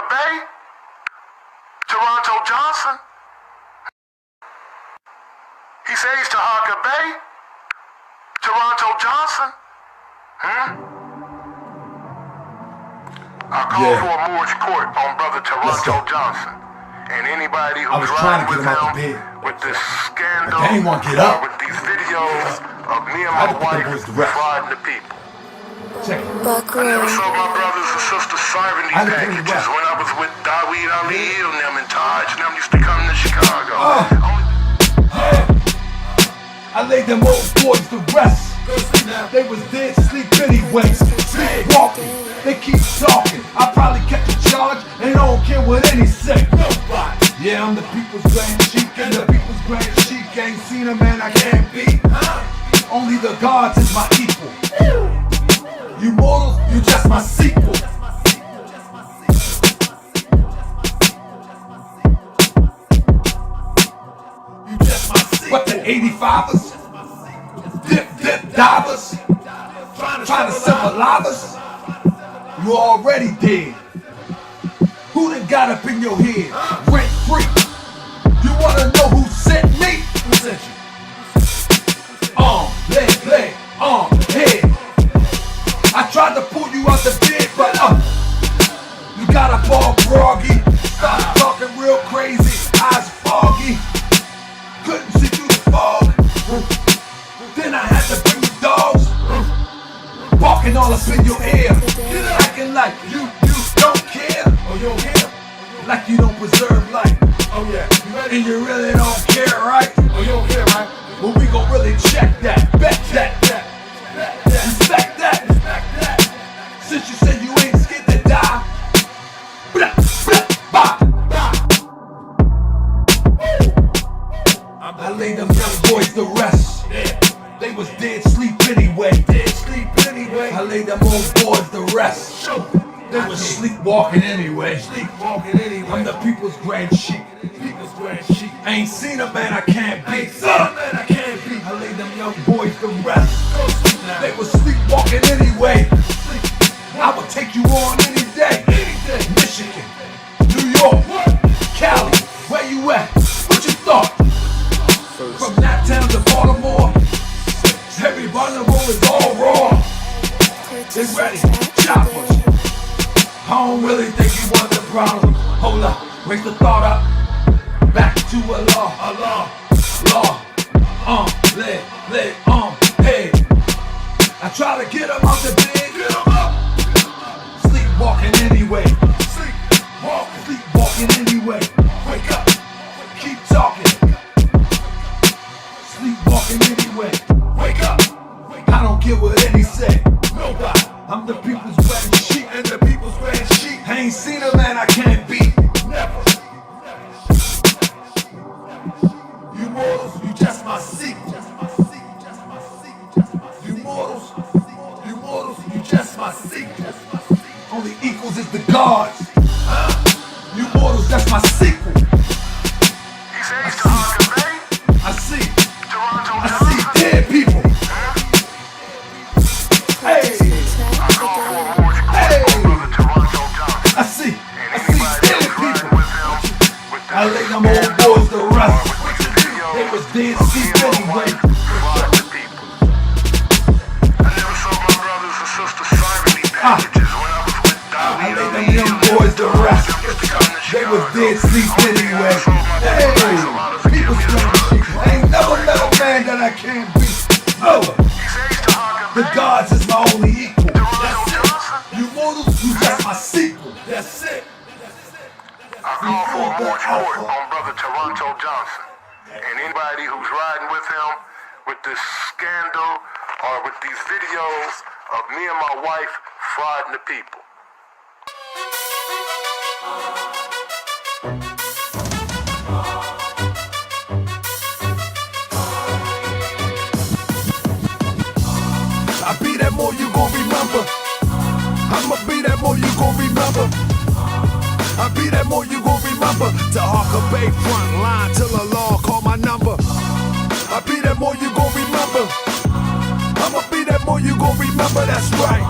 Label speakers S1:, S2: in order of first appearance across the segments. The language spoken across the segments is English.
S1: Bay, Toronto Johnson. He says Taharka Bey, Toronto Johnson. I call for a Moorish court on brother Toronto Johnson and anybody who's riding with him with this scandal with these videos of me and my wife frauding the people. I never saw my brothers and sisters serving these packages when I was with Daweed Ali and them and Taj and them used to come to Chicago.
S2: I laid them old boys to rest. They was dead sleep anyway. Sleepwalking, they keep talking. I probably catch a charge and I don't care what any say. Yeah, I'm the people's grand sheik, and the people's grand sheik ain't seen a man I can't beat. Only the gods is my equal. You mortals, you just my sequel. You just my sequel. What the 85ers? Dip divers? Trying to symbolize us? You already dead. Who done got up in your head? Rent free. You wanna know who sent me? Who sent you? Leg, head. I tried to pull you out the bed, but you got up all groggy. Started talking real crazy, eyes foggy. Couldn't see through the fog. Then I had to bring the dogs, barking all up in your ear, acting like you don't care. Oh, you don't care? Like you don't preserve life. Oh yeah, and you really don't care, right? Oh, you don't care, right? Well, we gon' really check that, bet that, respect that. Since you said you ain't scared to die, I laid them young boys to rest. They was dead sleep anyway. I laid them old boys to rest. They was sleepwalking anyway. I'm the people's grand sheik. I ain't seen a man I can't beat. I laid them young boys to rest. They was sleepwalking anyway. I would take you on any day. Michigan, New York, Cali, where you at? What you thought? From that town to Baltimore, everybody on the road is all raw. They ready, choppers. I don't really think you want the problem. Hold up, raise the thought up. Back to a law, leg, head. I try to get him out the bed, sleepwalking anyway. Sleepwalking anyway. Wake up, keep talking. Sleepwalking anyway. Wake up, I don't care what any say. Nobody. I'm the people's grand sheik, and the people's grand sheik. I ain't seen a man I can't beat. Never. You mortals, you just my sequel. You mortals, you just my sequel. Only equals is the gods. You mortals, that's my sequel.
S1: He says Taharka Bey,
S2: I see
S1: Toronto
S2: I see dead people. Hey,
S1: I call for a Moorish court on brother Toronto Johnson
S2: I see
S1: and
S2: dead
S1: anybody who's
S2: people.
S1: riding with him with
S2: I
S1: this
S2: laid them old boys to rest.
S1: with these videos
S2: They was dead
S1: of me
S2: sleep
S1: and my
S2: anyway.
S1: wife frauding the people. I never saw my brothers and sisters serving these packages when I was with
S2: I
S1: Daweed
S2: laid them
S1: Ali
S2: young
S1: and
S2: boys to rest.
S1: them used to come to
S2: They was
S1: Chicago.
S2: dead sleep anyway. Hey, people's grand sheik. I ain't never met a man that I can't beat. No,
S1: He says Taharka
S2: the
S1: Bey,
S2: gods is my only equal.
S1: Toronto Johnson.
S2: You mortals, you just my sequel. That's it.
S1: I call for a Moorish court on brother Toronto Johnson and anybody who's riding with him with this scandal or with these videos of me and my wife frauding the people.
S2: I be that more you gon' remember. I'ma be that more you gon' remember. I be that more you gon' remember. Taharka Bey front line till the law call my number. I be that more you gon' remember. I'ma be that more you gon' remember, that's right.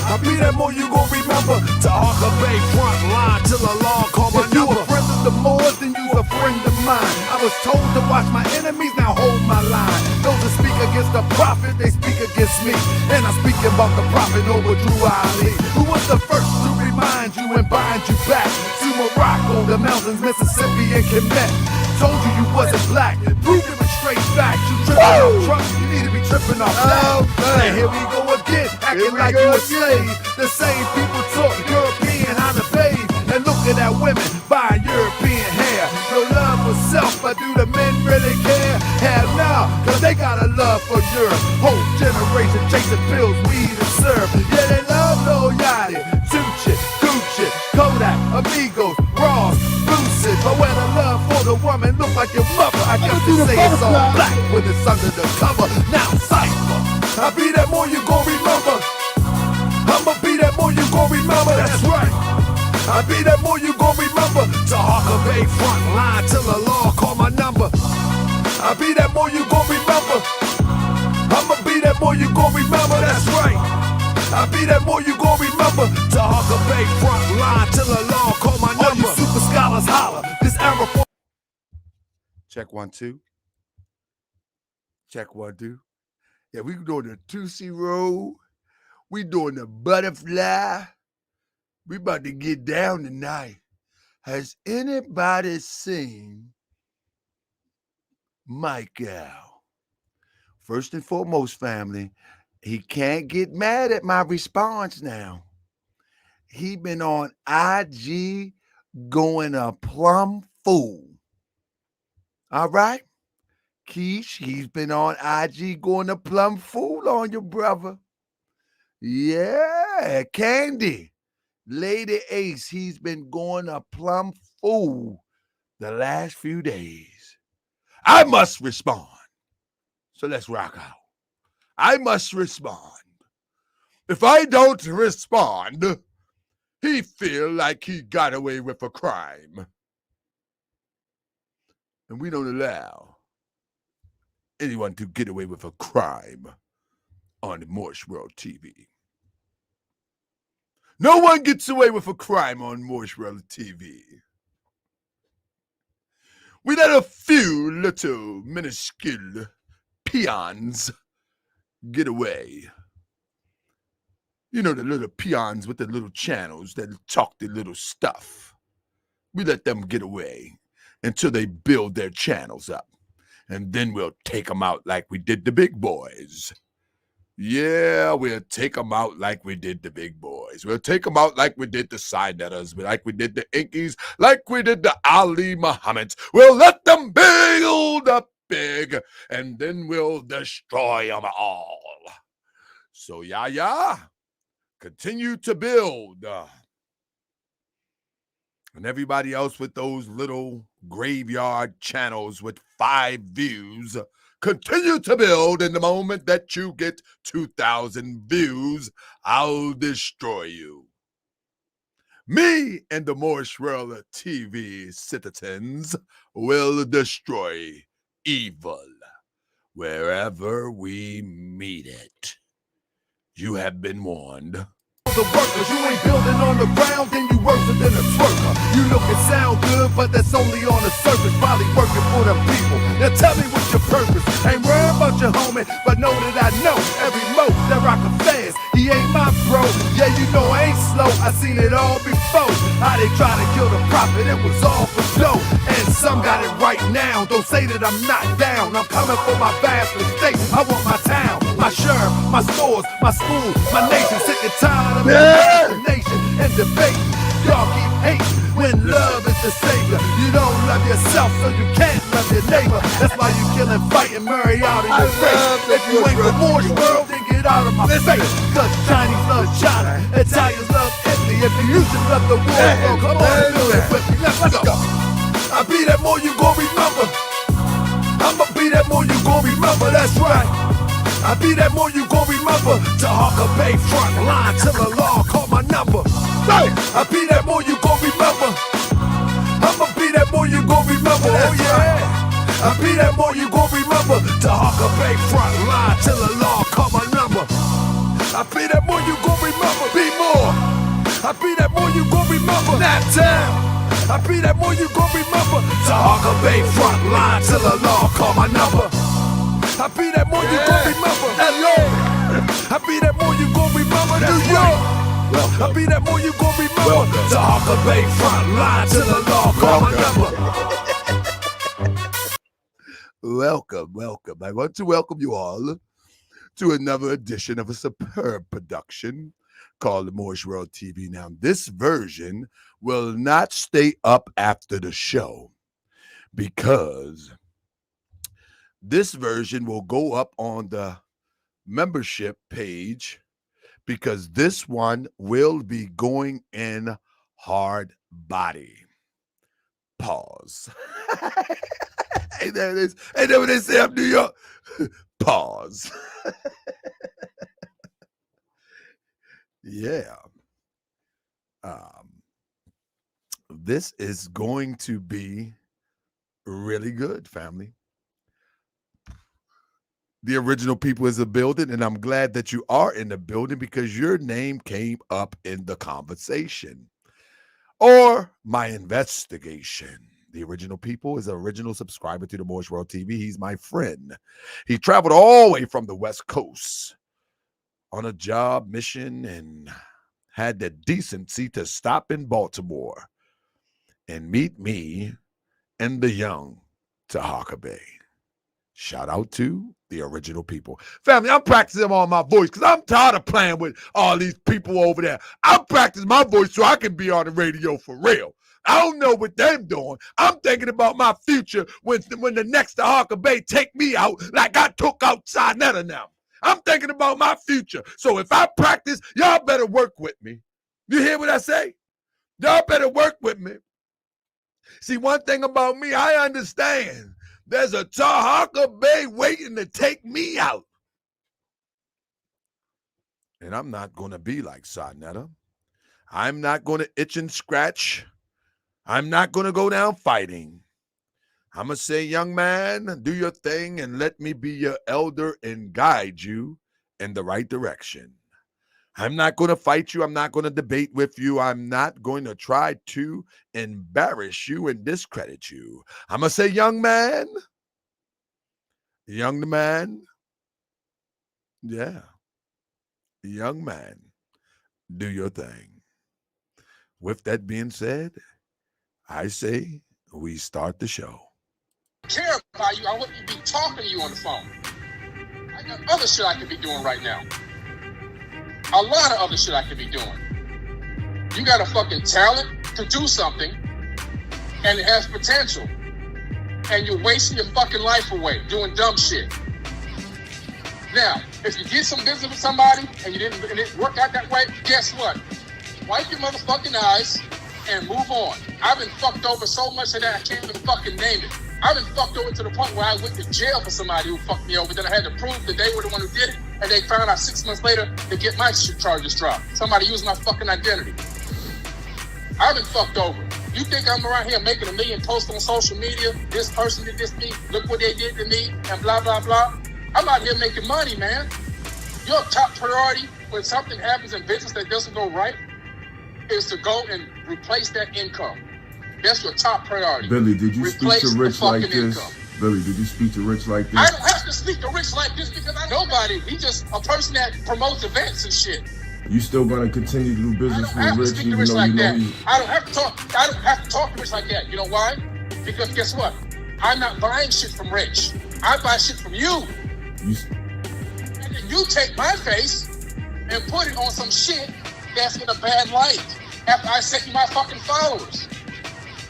S2: I be that more you gon' remember. Taharka Bey front line till the law call my number. If you a friend of the Moors, then you's a friend of mine. I was told to watch my enemies, now hold my line. Those that speak against the prophet, they speak against me. And I'm speaking about the prophet over Drew Ali, who was the first to remind you and bind you back to Morocco, the mountains, Mississippi, and Quebec. Told you you wasn't black, proved it with straight facts. You tripping off trucks, you need to be tripping off that. And here we go again, acting like you a slave. The same people taught European how to bathe, and looking at women buying European hair. No love for self, but do the men really care? Hell no, cause they got a love for Europe. Whole generation chasing pills, weed and syrup. Yeah, they love Lil Yachty, Tucci, Gucci, Kodak, Amigos, Ross, Lucid. But when the love for the woman look like your mother, I guess they say it's all black when it's under the cover. Now cypher, I be that more you gon' remember. I'ma be that more you gon' remember, that's right. I be that more you gon' remember. Taharka Bey front line till the law call my number. I be that more you gon' remember. I'ma be that more you gon' remember, that's right. I be that more you gon' remember. Taharka Bey front line till the law call my number. All you super scholars holler, this era for.
S3: Check 1 2. Check 1 2. Yeah, we doing the Tootsie Roll. We doing the butterfly. We about to get down tonight. Has anybody seen Michael? First and foremost, family, he can't get mad at my response now. He been on IG going a plumb fool. All right? Keish, he's been on IG going a plumb fool on your brother. Yeah, Candy. Lady Ace, he's been going a plumb fool the last few days. I must respond. So let's rock out. I must respond. If I don't respond, he feel like he got away with a crime. And we don't allow anyone to get away with a crime on the Moorish World TV. No one gets away with a crime on Moorish World TV. We let a few little minuscule peons get away. You know, the little peons with the little channels that talk their little stuff. We let them get away until they build their channels up. And then we'll take them out like we did the big boys. Yeah, we'll take them out like we did the big boys. We'll take them out like we did the Sinetters, like we did the Inkies, like we did the Ali Muhammads. We'll let them build up big, and then we'll destroy them all. So, yeah, continue to build. And everybody else with those little graveyard channels with 5 views, continue to build. In the moment that you get 2,000 views, I'll destroy you. Me and the Moorish World TV citizens will destroy evil wherever we meet it. You have been warned.
S2: The workers, you ain't building on the ground, then you worse than a twerker. You look and sound good, but that's only on the surface. Probably working for the people. Now tell me what's your purpose. Ain't worried about your homie, but know that I know every mo that rockin' fast. He ain't my bro. Yeah, you know I ain't slow. I seen it all before. How they try to kill the prophet, it was all for dough. And some got it right now. Don't say that I'm not down. I'm coming for my vast estate. I want my town, my sheriff, my stores, my school, my nation. Sick and tired of nation and debate. Y'all keep hating when love is the savior. You don't love yourself, so you can't love your neighbor. That's why you killing, fighting, marry out in your face. If you ain't the Moorish world, then get out of my face. Cause Chinese love China, Italians love Italy. If you used to love the world, come on and build it with me. Let's go. I be that more you gon' remember. I'ma be that more you gon' remember. That's right. I be that more you gon' remember. Taharka Bey front line till the law call my number. I be that more you gon' remember. I'ma be that more you gon' remember. Oh yeah. I be that more you gon' remember. Taharka Bey front line till the law call my number. I be that more you gon' remember. I be that more you gon' remember. Nap Town. I be that more you gon' remember. Taharka Bey front line till the law call my number. I be that more you gon' remember. LA. I be that more you gon' remember. New York. I be that more you gon' remember. Taharka Bey front line till the law call my number.
S3: Welcome. I want to welcome you all to another edition of a superb production called the Moorish World TV. Now, this version will not stay up after the show because this version will go up on the membership page because this one will be going in hard body. Pause. Ain't that it is? Ain't that what they say up New York? Pause. Yeah. This is going to be really good, family. The original people is a building, and I'm glad that you are in the building because your name came up in the conversation or my investigation. The original people is an original subscriber to the Moorish World TV. He's my friend. He traveled all the way from the West Coast on a job mission and had the decency to stop in Baltimore and meet me and the young Taharka Bey. Shout out to the original people. Family, I'm practicing on my voice because I'm tired of playing with all these people over there. I'm practicing my voice so I can be on the radio for real. I don't know what they're doing. I'm thinking about my future when the next Taharka Bey take me out like I took out Sinetta now. I'm thinking about my future. So if I practice, y'all better work with me. You hear what I say? Y'all better work with me. See, one thing about me, I understand. There's a Taharka Bey waiting to take me out. And I'm not going to be like Sinetta. I'm not going to itch and scratch. I'm not going to go down fighting. I'm going to say, young man, do your thing and let me be your elder and guide you in the right direction. I'm not going to fight you. I'm not going to debate with you. I'm not going to try to embarrass you and discredit you. I'm going to say, young man, yeah, young man, do your thing. With that being said, I say we start the show.
S4: Care about you. I wouldn't be talking to you on the phone. I got other shit I could be doing right now. A lot of other shit I could be doing. You got a fucking talent to do something, and it has potential, and you're wasting your fucking life away doing dumb shit. Now, if you get some business with somebody and it didn't work out that way, guess what? Wipe your motherfucking eyes and move on. I've been fucked over so much that I can't even fucking name it. I've been fucked over to the point where I went to jail for somebody who fucked me over. Then I had to prove that they were the one who did it, and they found out 6 months later to get my charges dropped. Somebody used my fucking identity. I've been fucked over. You think I'm around here making 1 million posts on social media? This person did this to me. Look what they did to me, and blah, blah, blah. I'm out here making money, man. Your top priority when something happens in business that doesn't go right is to go and replace that income. That's your top priority.
S5: Billy, did you speak to Rich like this?
S4: Income.
S5: Billy, did you speak to Rich like this?
S4: I don't have to speak to Rich like this because I nobody. He's just a person that promotes events and shit.
S5: You still gonna continue to do business with Rich even though you know he...
S4: I don't have to talk to Rich like that. You know why? Because guess what? I'm not buying shit from Rich. I buy shit from you. And then you take my face and put it on some shit that's in a bad light after I sent you my fucking followers.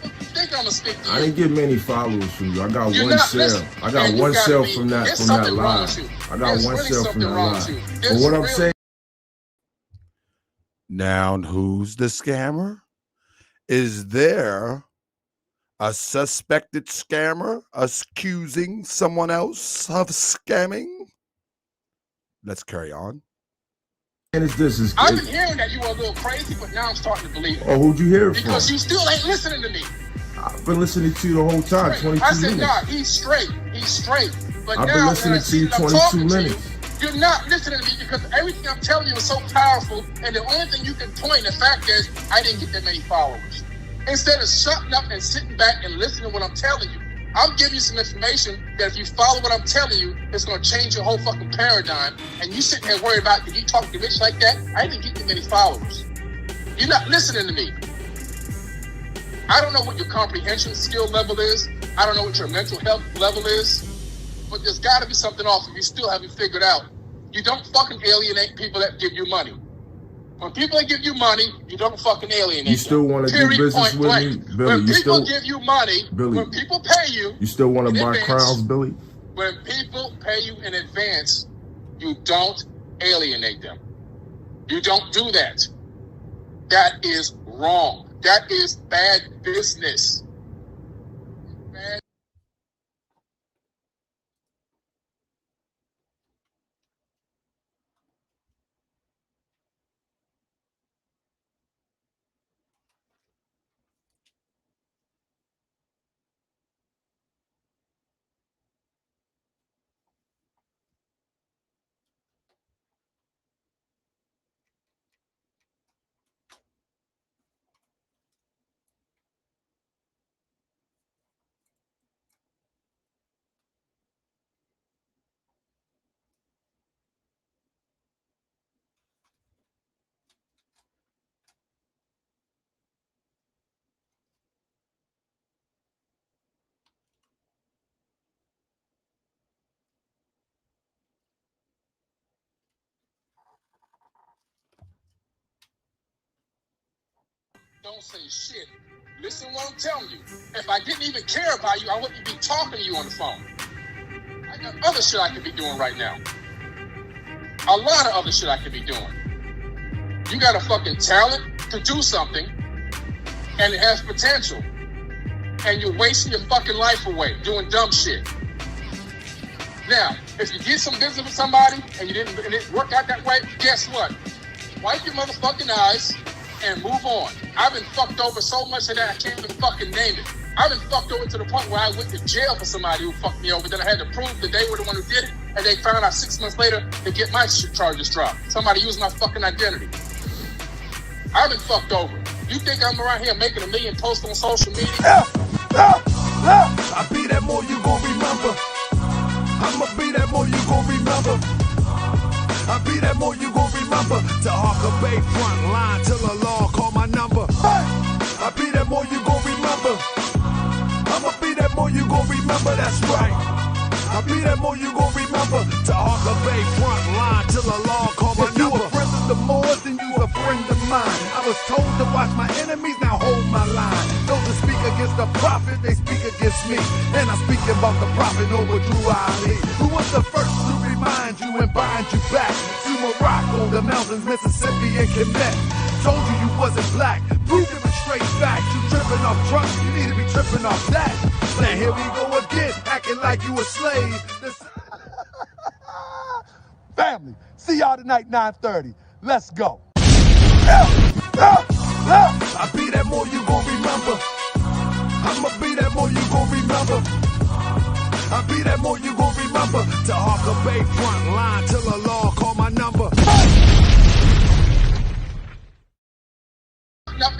S4: What do you think I'm gonna speak to you?
S5: I didn't get many followers from you. I got one sale. I got one sale from that live. I got one sale from that live. But what I'm saying.
S3: Now, who's the scammer? Is there a suspected scammer accusing someone else of scamming? Let's carry on.
S5: And I've
S4: been hearing that you were a little crazy, but now I'm starting to believe it.
S5: Oh, who'd you hear it from?
S4: Because you still ain't listening to me.
S5: I've been listening to you the whole time, 22 minutes.
S4: I said, nah, he's straight. He's straight. But
S5: I've
S4: now
S5: been listening to you 22 minutes.
S4: You're not listening to me because everything I'm telling you is so powerful, and the only thing you can point, the fact is, I didn't get that many followers. Instead of shutting up and sitting back and listening to what I'm telling you, I'm giving you some information that if you follow what I'm telling you, it's going to change your whole fucking paradigm. And you sitting there worried about, did you talk to Rich like that? I didn't get that many followers. You're not listening to me. I don't know what your comprehension skill level is. I don't know what your mental health level is. But there's got to be something off if you still haven't figured out. You don't fucking alienate people that give you money. When people give you money, you don't fucking alienate them.
S5: You still want to do business with me, Billy?
S4: When people give you money,
S5: Billy,
S4: when people pay you,
S5: you still want to buy crowns, Billy?
S4: When people pay you in advance, you don't alienate them. You don't do that. That is wrong. That is bad business. Bad. Don't say shit. Listen to what I'm telling you. If I didn't even care about you, I wouldn't be talking to you on the phone. I got other shit I could be doing right now. A lot of other shit I could be doing. You got a fucking talent to do something, and it has potential. And you're wasting your fucking life away doing dumb shit. Now, if you get some business with somebody and it didn't work out that way, guess what? Wipe your motherfucking eyes and move on. I've been fucked over so much that I can't even fucking name it. I've been fucked over to the point where I went to jail for somebody who fucked me over. Then I had to prove that they were the one who did it, and they found out 6 months later to get my charges dropped. Somebody used my fucking identity. I've been fucked over. You think I'm around here making 1 million posts on social media?
S2: I be that more you gon' remember. I'ma be that more you gon' remember. I be that more you gon' remember. Taharka Bey front line till the law call my number. I be that more you gon' remember. I'ma be that more you gon' remember, that's right. I be that more you gon' remember. Taharka Bey front line till the law call my number. You a friend of the Moors, then you a friend of mine. I was told to watch my enemies, now hold my line. Those that speak against the prophet, they speak against me. And I'm speaking about the prophet over Drew Ali, who was the first to remind you and bind you back to Morocco, the mountains, Mississippi, and Quebec. Told you you wasn't black, proved it with straight facts. You tripping off trucks, you need to be tripping off that. Now here we go again, acting like you a slave. Family, see y'all tonight, 9:30. Let's go. I be that more you gon' remember. I'ma be that more you gon' remember. I be that more you gon' remember. Taharka Bey front line till the law call my number.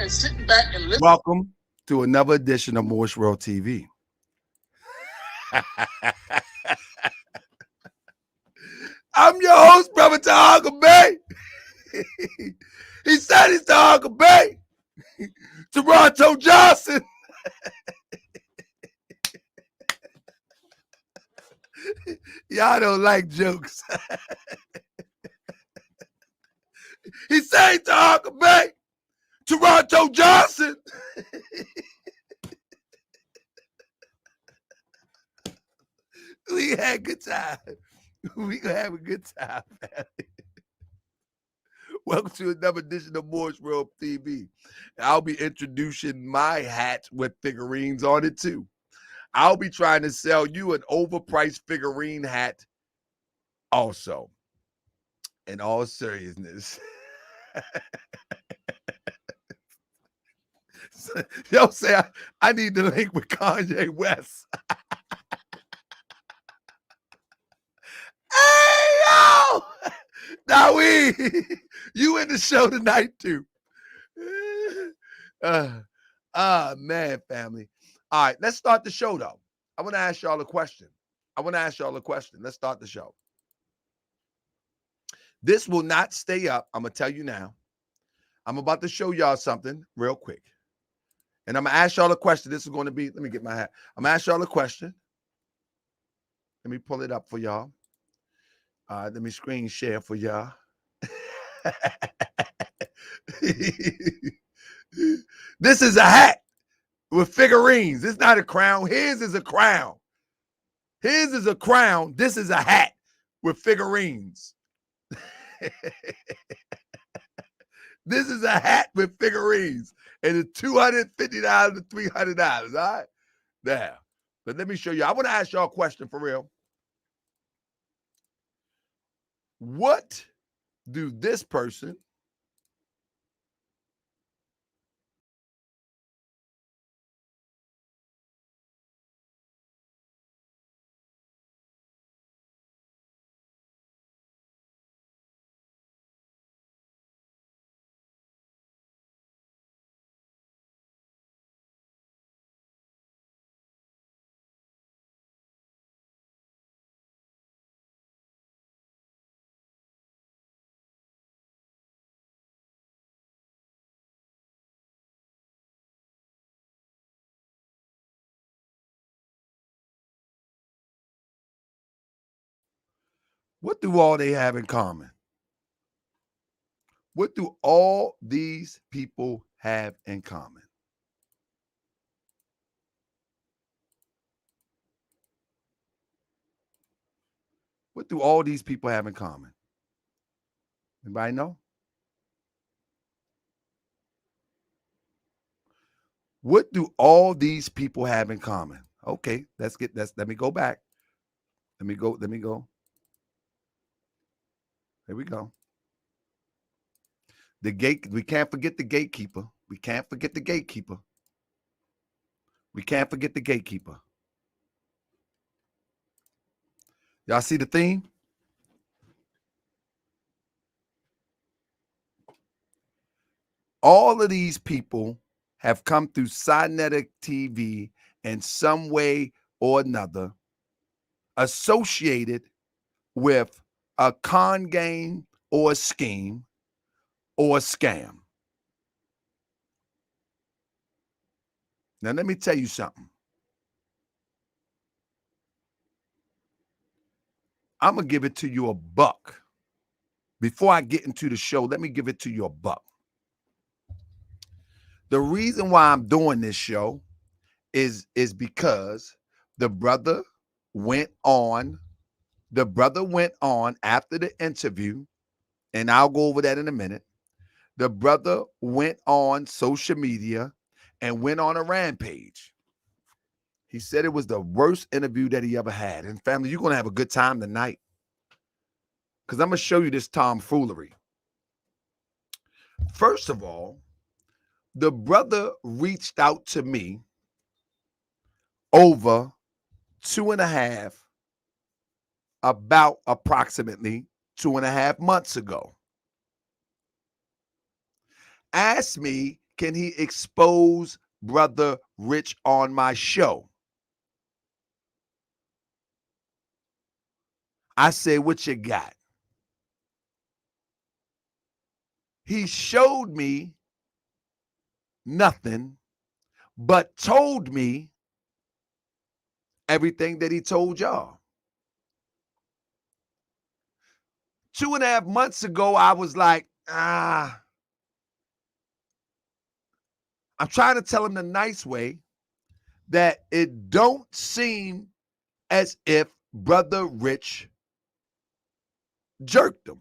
S4: And sitting back and listening.
S3: Welcome to another edition of Moorish World TV. I'm your host, Brother Taharka Bey. He said he's Taharka Bey. Toronto Johnson. Y'all don't like jokes. He said he's Taharka Bey. Toronto Johnson. We had a good time. We gonna have a good time, family. Welcome to another edition of Moorish World TV. I'll be introducing my hat with figurines on it too. I'll be trying to sell you an overpriced figurine hat also. In all seriousness. Yo, say I need to link with Kanye West. Hey, yo! Now you in the show tonight too. Man, family. All right, let's start the show though. I want to ask y'all a question. Let's start the show. This will not stay up. I'm going to tell you now. I'm about to show y'all something real quick. And I'm going to ask y'all a question. This is going to be, let me get my hat. I'm going to ask y'all a question. Let me pull it up for y'all. Let me screen share for y'all. This is a hat with figurines. It's not a crown. His is a crown. His is a crown. This is a hat with figurines. This is a hat with figurines. And it's $250 to $300. All right? Now, but let me show you. I want to ask y'all a question for real. What do this person what do all they have in common? What do all these people have in common? What do all these people have in common? Anybody know? What do all these people have in common? Okay, let me go back. Let me go. There we go. We can't forget the gatekeeper. Y'all see the theme? All of these people have come through Cynetic TV in some way or another, associated with a con game or a scheme or a scam. Now, let me tell you something. I'm going to give it to you $1. Before I get into the show, let me give it to you $1. The reason why I'm doing this show is because the brother went on after the interview, and I'll go over that in a minute. The brother went on social media and went on a rampage. He said it was the worst interview that he ever had. And family, you're going to have a good time tonight, because I'm going to show you this tomfoolery. First of all, the brother reached out to me over approximately 2.5 months ago. Asked me, can he expose Brother Rich on my show? I said, what you got? He showed me nothing, but told me everything that he told y'all. 2.5 months ago, I was like, I'm trying to tell him the nice way that it don't seem as if Brother Rich jerked him.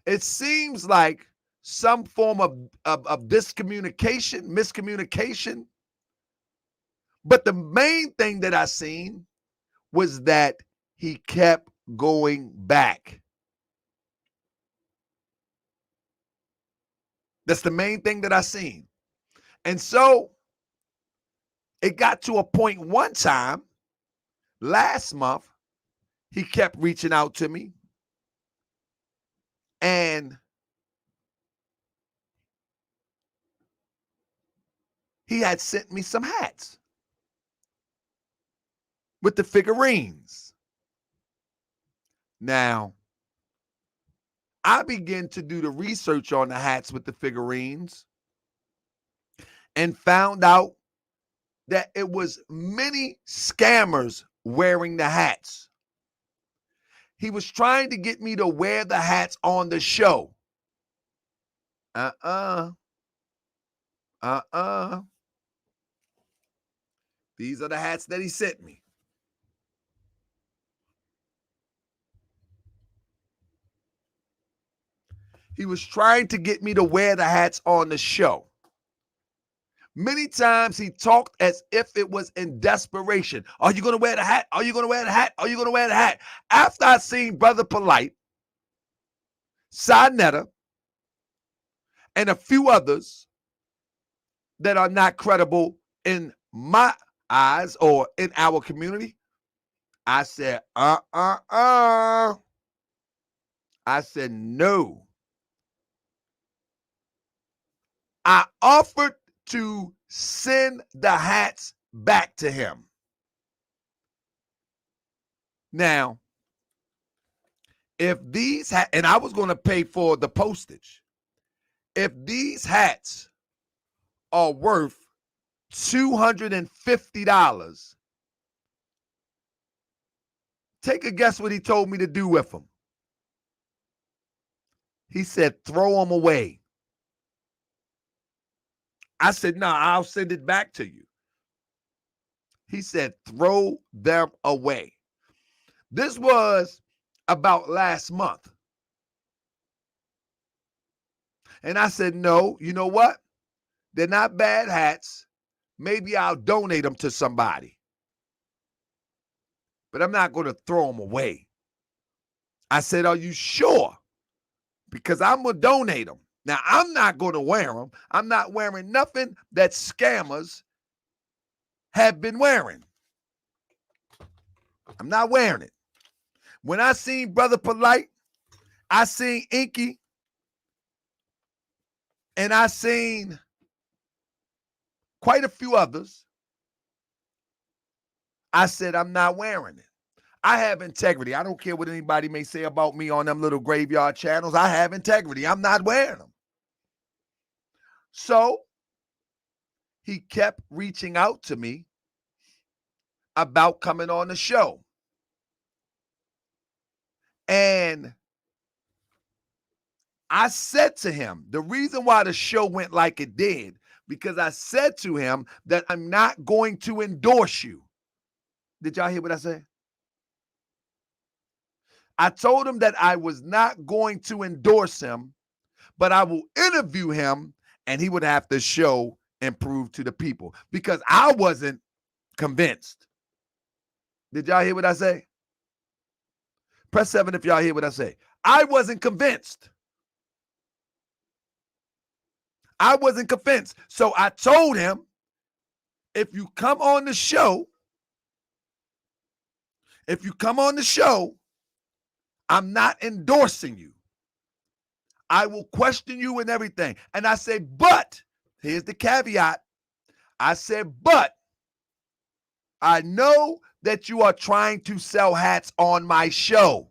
S3: It seems like some form of miscommunication. But the main thing that I seen was that he kept going back. That's the main thing that I seen. And so it got to a point one time last month, he kept reaching out to me. he had sent me some hats with the figurines. Now, I began to do the research on the hats with the figurines and found out that it was many scammers wearing the hats. He was trying to get me to wear the hats on the show. These are the hats that he sent me. He was trying to get me to wear the hats on the show. Many times he talked as if it was in desperation. Are you going to wear the hat? Are you going to wear the hat? Are you going to wear the hat? After I seen Brother Polite, Sinetta, and a few others that are not credible in my eyes or in our community, I said, I said, no. I offered to send the hats back to him. Now, if these hats, and I was going to pay for the postage, if these hats are worth $250, take a guess what he told me to do with them. He said, throw them away. I said, no, I'll send it back to you. He said, throw them away. This was about last month. And I said, no, you know what? They're not bad hats. Maybe I'll donate them to somebody. But I'm not going to throw them away. I said, are you sure? Because I'm going to donate them. Now, I'm not going to wear them. I'm not wearing nothing that scammers have been wearing. I'm not wearing it. When I seen Brother Polite, I seen Inky, and I seen quite a few others, I said, I'm not wearing it. I have integrity. I don't care what anybody may say about me on them little graveyard channels. I have integrity. I'm not wearing them. So he kept reaching out to me about coming on the show. And I said to him, the reason why the show went like it did, because I said to him that I'm not going to endorse you. Did y'all hear what I said? I told him that I was not going to endorse him, but I will interview him and he would have to show and prove to the people because I wasn't convinced. Did y'all hear what I say? Press 7 if y'all hear what I say. I wasn't convinced. I wasn't convinced. So I told him, if you come on the show, I'm not endorsing you. I will question you and everything. And I say, but, here's the caveat. I said, but, I know that you are trying to sell hats on my show.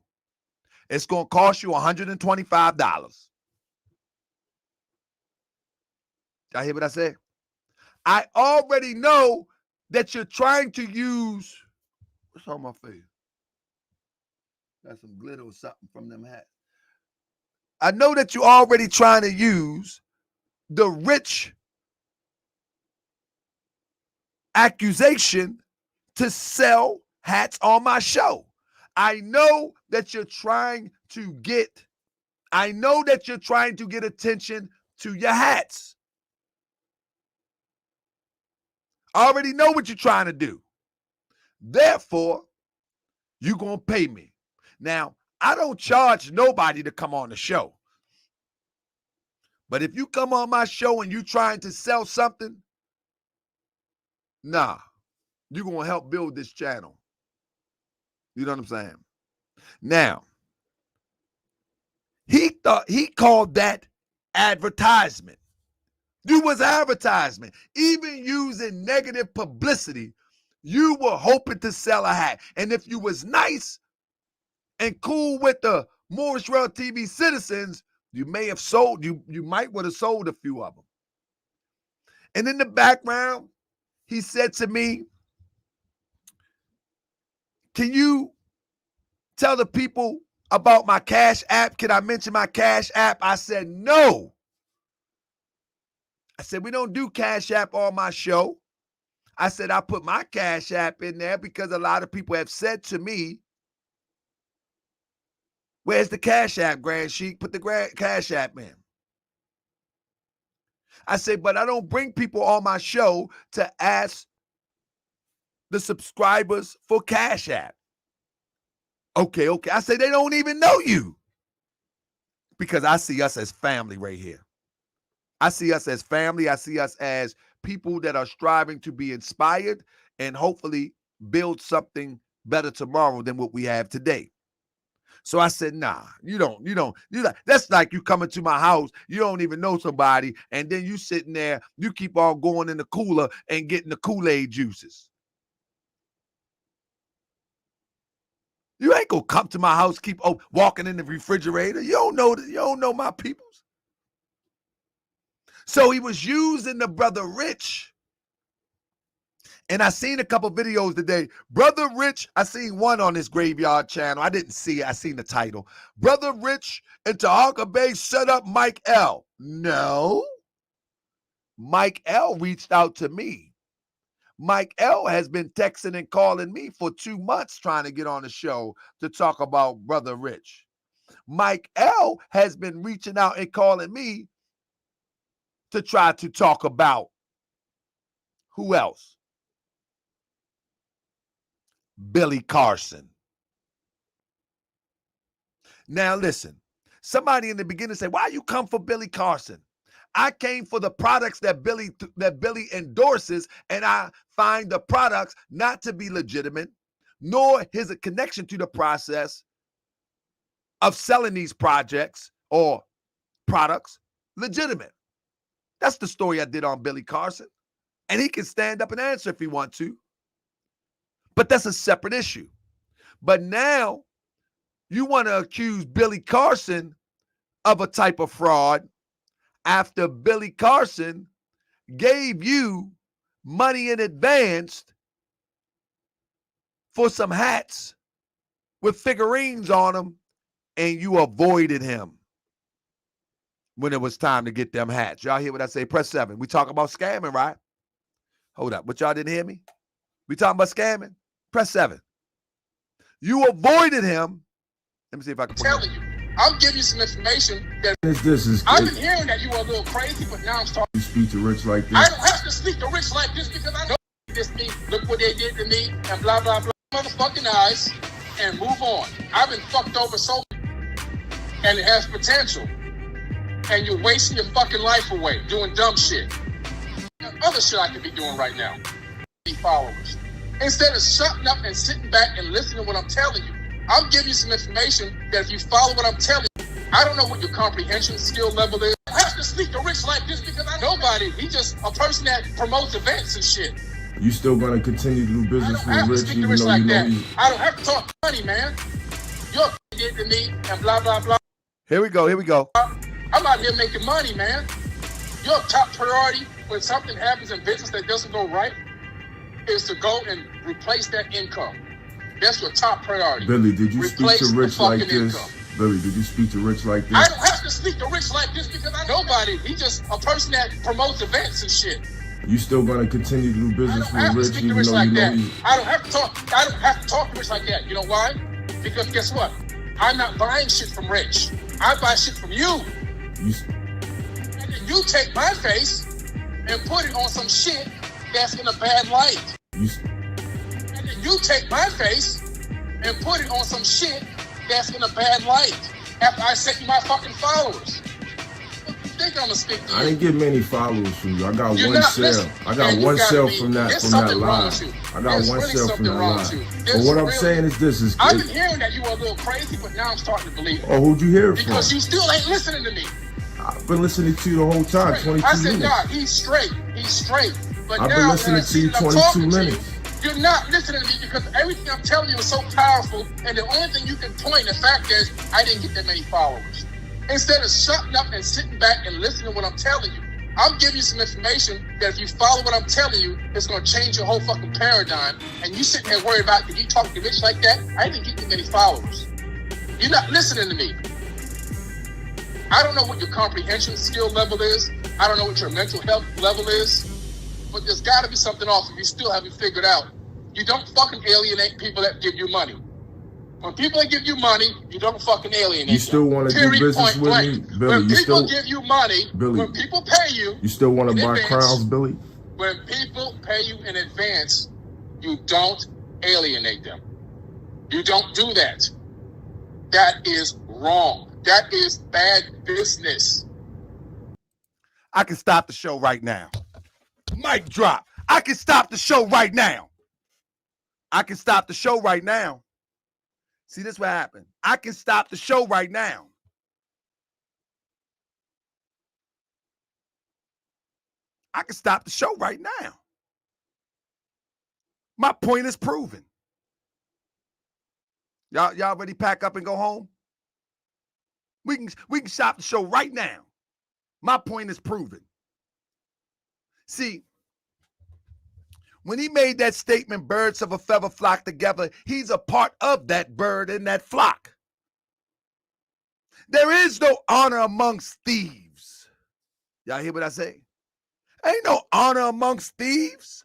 S3: It's going to cost you $125. Y'all hear what I said? I already know that you're trying to use, what's on my face? Got some glitter or something from them hats. I know that you're already trying to use the rich accusation to sell hats on my show. I know that you're trying to get attention to your hats. I already know what you're trying to do. Therefore, you're going to pay me. Now, I don't charge nobody to come on the show. But if you come on my show and you're trying to sell something, nah, you're going to help build this channel. You know what I'm saying? Now, he called that advertisement. You was advertisement. Even using negative publicity, you were hoping to sell a hat. And if you was nice and cool with the Moorish TV citizens, you may have sold, you might would have sold a few of them. And in the background, he said to me, can you tell the people about my Cash App? Can I mention my Cash App? I said, no. I said, we don't do Cash App on my show. I said, I put my Cash App in there because a lot of people have said to me, where's the Cash App, Grand Sheik? Put the Cash App in. I said, but I don't bring people on my show to ask the subscribers for Cash App. Okay. I say they don't even know you. Because I see us as family right here. I see us as family. I see us as people that are striving to be inspired and hopefully build something better tomorrow than what we have today. So I said, nah, you don't. That's like you coming to my house, you don't even know somebody, and then you sitting there, you keep on going in the cooler and getting the Kool-Aid juices. You ain't gonna come to my house, keep walking in the refrigerator. You don't know my peoples. So he was using the Brother Rich. And I seen a couple videos today. Brother Rich, I seen one on his Graveyard channel. I didn't see it. I seen the title. Brother Rich and Taharka Bey set up Mike L. No. Mike L reached out to me. Mike L has been texting and calling me for 2 months trying to get on the show to talk about Brother Rich. Mike L has been reaching out and calling me to try to talk about who else? Billy Carson. Now listen, somebody in the beginning said, why you come for Billy Carson? I came for the products that Billy endorses, and I find the products not to be legitimate, nor his connection to the process of selling these projects or products legitimate. That's the story I did on Billy Carson. And he can stand up and answer if he wants to. But that's a separate issue. But now you want to accuse Billy Carson of a type of fraud after Billy Carson gave you money in advance for some hats with figurines on them, and you avoided him when it was time to get them hats. Y'all hear what I say? Press 7. We talk about scamming, right? Hold up. But y'all didn't hear me? We talking about scamming? Press 7. You avoided him. Let me see if I can.
S4: I'm telling you, I'm giving you some information that I've been hearing that you were a little crazy, but now I'm starting.
S5: You speak to Rich like this.
S4: I don't have to speak to Rich like this because I know this thing. Look what they did to me and blah blah blah. Motherfucking eyes and move on. I've been fucked over so, and it has potential. And you're wasting your fucking life away doing dumb shit. Other shit I could be doing right now. Followers. Instead of shutting up and sitting back and listening to what I'm telling you, I'm giving you some information that if you follow what I'm telling you, I don't know what your comprehension skill level is. I have to speak to Rich like this because I nobody. He's just a person that promotes events and shit.
S5: You still gonna continue to do business with Rich even though
S4: like
S5: you know
S4: that. I don't have to talk money, man. You're did to me and blah blah blah.
S3: Here we go.
S4: I'm out here making money, man. Your top priority when something happens in business that doesn't go right is to go and replace that income. That's your top priority.
S5: Billy, did you speak to Rich like this?
S4: Income.
S5: Billy, did you speak to Rich like this?
S4: I don't have to speak to Rich like this because I nobody. He's just a person that promotes events and shit.
S5: You still gonna continue to do business with Rich even though you know he's...
S4: I don't have to talk to Rich like that. You know why? Because guess what? I'm not buying shit from Rich. I buy shit from you. And then you take my face and put it on some shit that's in a bad light. And then you take my face and put it on some shit that's in a bad light after I sent you my fucking followers. What do you think I'm gonna stick to you?
S5: I didn't get many followers from you. I got one sale. I got one sale from that live. I got one sale from that live. But what I'm saying is this:
S4: I've been hearing that you were a little crazy, but now I'm starting to believe it.
S5: Oh, who'd you hear it from?
S4: Because you still ain't listening to me.
S5: I've been listening to you the whole time, 22
S4: I said,
S5: minutes.
S4: nah, he's straight. He's straight. But
S5: I've
S4: now
S5: been listening to you 22 minutes.
S4: You're not listening to me because everything I'm telling you is so powerful, and the only thing you can point, the fact is, I didn't get that many followers. Instead of shutting up and sitting back and listening to what I'm telling you, I'm giving you some information that if you follow what I'm telling you, it's going to change your whole fucking paradigm. And you sitting there worried about, did you talk to Rich like that? I didn't get that many followers. You're not listening to me. I don't know what your comprehension skill level is. I don't know what your mental health level is. But there's got to be something off if you still haven't figured out. You don't fucking alienate people that give you money. When people that give you money, you don't fucking alienate them.
S5: You still want to do business with me, Billy?
S4: When people give you money,
S5: Billy,
S4: when people pay you,
S5: you still want to buy crowns, Billy?
S4: When people pay you in advance, you don't alienate them. You don't do that. That is wrong. That is bad business.
S1: I can stop the show right now. Mic drop. I can stop the show right now. I can stop the show right now. See, this is what happened. I can stop the show right now. I can stop the show right now. My point is proven. Y'all ready to pack up and go home? We can stop the show right now. My point is proven. See, when he made that statement, birds of a feather flock together, he's a part of that bird and that flock. There is no honor amongst thieves. Y'all hear what I say? Ain't no honor amongst thieves.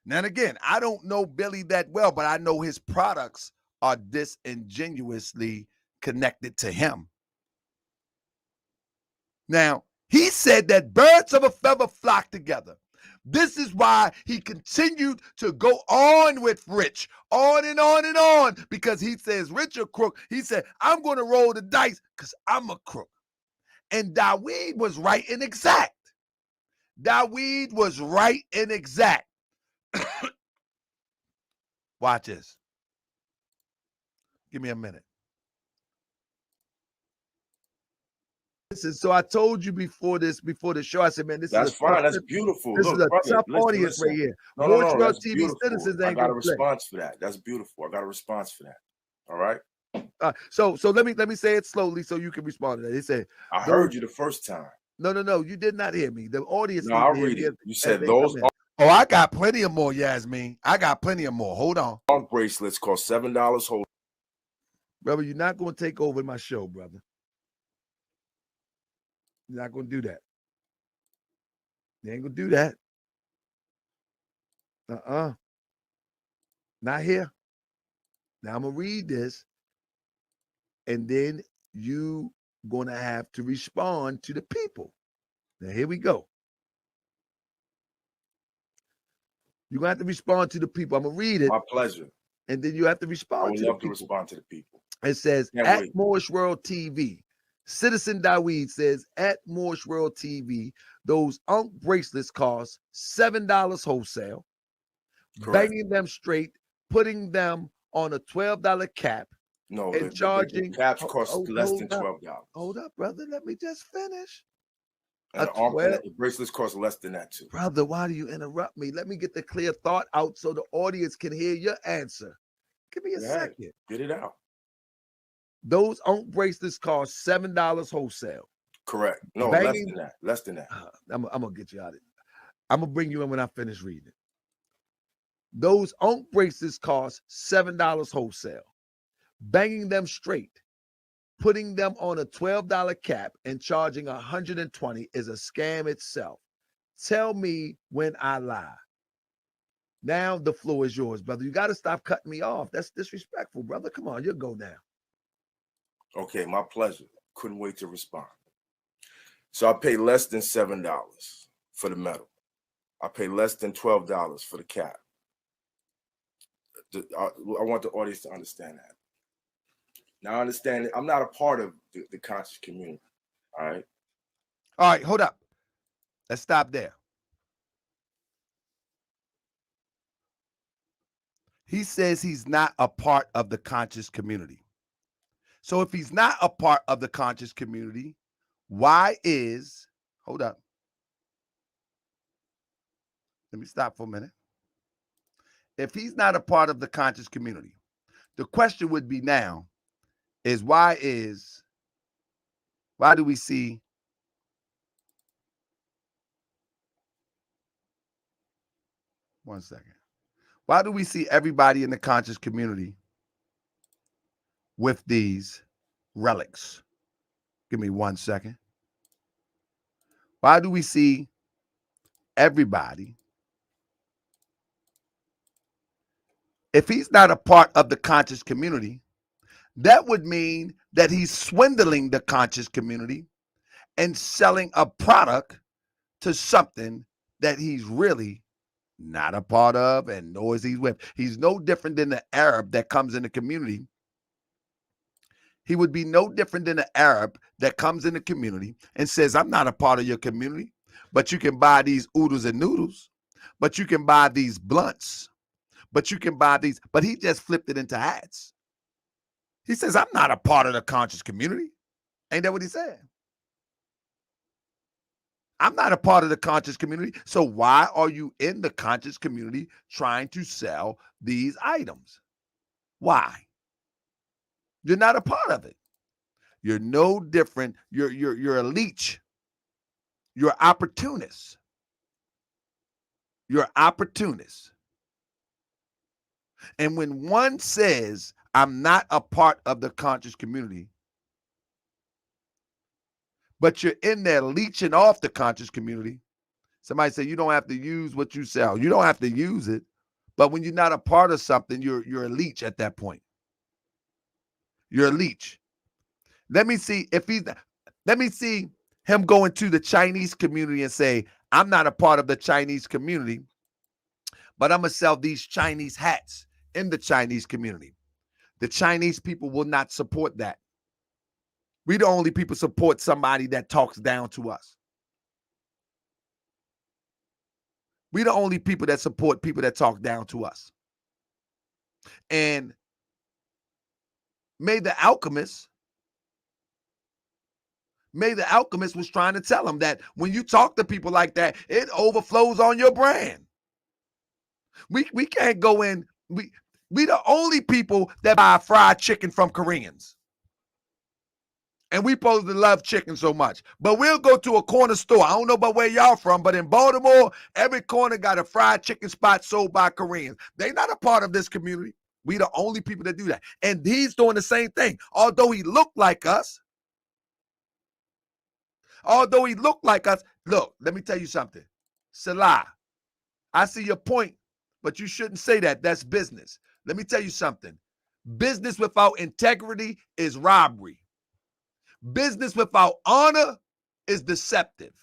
S1: Now, again, I don't know Billy that well, but I know his products are disingenuously connected to him. Now, he said that birds of a feather flock together. This is why he continued to go on with Rich, on and on and on, because he says Rich a crook. He said, I'm going to roll the dice because I'm a crook. And Daweed was right and exact. Daweed was right and exact. Watch this. Give me a minute. So I told you before the show, I said, man,
S5: that's fine. That's beautiful.
S1: This is a tough audience right here.
S5: No,
S1: Moorish TV citizens ain't
S5: I got a
S1: response
S5: for that. That's beautiful. I got a response for that. All right.
S1: So let me say it slowly so you can respond to that. He said,
S5: I heard you the first time.
S1: No, you did not hear me. The audience.
S5: No, I'll read it. You said those.
S1: Oh, I got plenty of more, Yasmin. I got plenty of more. Hold on.
S5: Bracelets cost $7. Hold,
S1: brother. You're not going to take over my show, brother. You're not going to do that. You ain't going to do that. Not here. Now I'm going to read this, and then you going to have to respond to the people. Now, here we go. You're going to have to respond to the people. I'm going to read it.
S5: My pleasure.
S1: And then you have to respond to the people. I would love to
S5: respond to the people.
S1: It says, at Moorish World TV, Citizen Daweed says, at Moorish World TV, those Unk bracelets cost $7 wholesale. Correct. Banging them straight, putting them on a $12 cap.
S5: No,
S1: and charging.
S5: The caps cost less than $12.
S1: Hold up, brother. Let me just finish.
S5: And the bracelets cost less than that too.
S1: Brother, why do you interrupt me? Let me get the clear thought out so the audience can hear your answer. Give me a second.
S5: Get it out.
S1: Those Unk bracelets cost $7 wholesale.
S5: Correct. No, less than that. Less than that.
S1: I'm gonna get you out of it. I'm gonna bring you in when I finish reading. Those Unk bracelets cost $7 wholesale. Banging them straight, putting them on a $12 cap and charging $120 is a scam itself. Tell me when I lie. Now the floor is yours, brother. You got to stop cutting me off. That's disrespectful, brother. Come on, you'll go now.
S5: Okay, my pleasure. Couldn't wait to respond. So I pay less than $7 for the metal. I pay less than $12 for the cap. I want the audience to understand that. Now, I understand I'm not a part of the conscious community. All right.
S1: All right. Hold up. Let's stop there. He says he's not a part of the conscious community. So if he's not a part of the conscious community,
S6: Why is, hold up. Let me stop for a minute. If he's not a part of the conscious community, the question would be now is why do we see one second. Why do we see everybody in the conscious community with these relics? Give me 1 second. Why do we see everybody? If he's not a part of the conscious community, that would mean that he's swindling the conscious community and selling a product to something that he's really not a part of and knows he's with. He's no different than the Arab that comes in the community. He would be no different than the Arab that comes in the community and says, I'm not a part of your community, but you can buy these oodles and noodles, but you can buy these blunts, but you can buy these, but he just flipped it into hats. He says, I'm not a part of the conscious community. Ain't that what he said? I'm not a part of the conscious community. So why are you in the conscious community trying to sell these items? Why? You're not a part of it. You're no different. You're a leech. You're opportunist. You're opportunist. And when one says, I'm not a part of the conscious community, but you're in there leeching off the conscious community, somebody say you don't have to use what you sell. You don't have to use it. But when you're not a part of something, you're a leech at that point. You're a leech. Let me see him go into the Chinese community and say, I'm not a part of the Chinese community, but I'm going to sell these Chinese hats in the Chinese community. The Chinese people will not support that. We the only people support somebody that talks down to us. We the only people that support people that talk down to us. And the alchemist was trying to tell him that when you talk to people like that, it overflows on your brand. We can't go in. We the only people that buy fried chicken from Koreans. And we supposed to love chicken so much. But we'll go to a corner store. I don't know about where y'all from, but in Baltimore, every corner got a fried chicken spot sold by Koreans. They're not a part of this community. We the only people that do that. And he's doing the same thing. Although he looked like us. Look, let me tell you something. Salah, I see your point, but you shouldn't say that. That's business. Let me tell you something. Business without integrity is robbery. Business without honor is deceptive.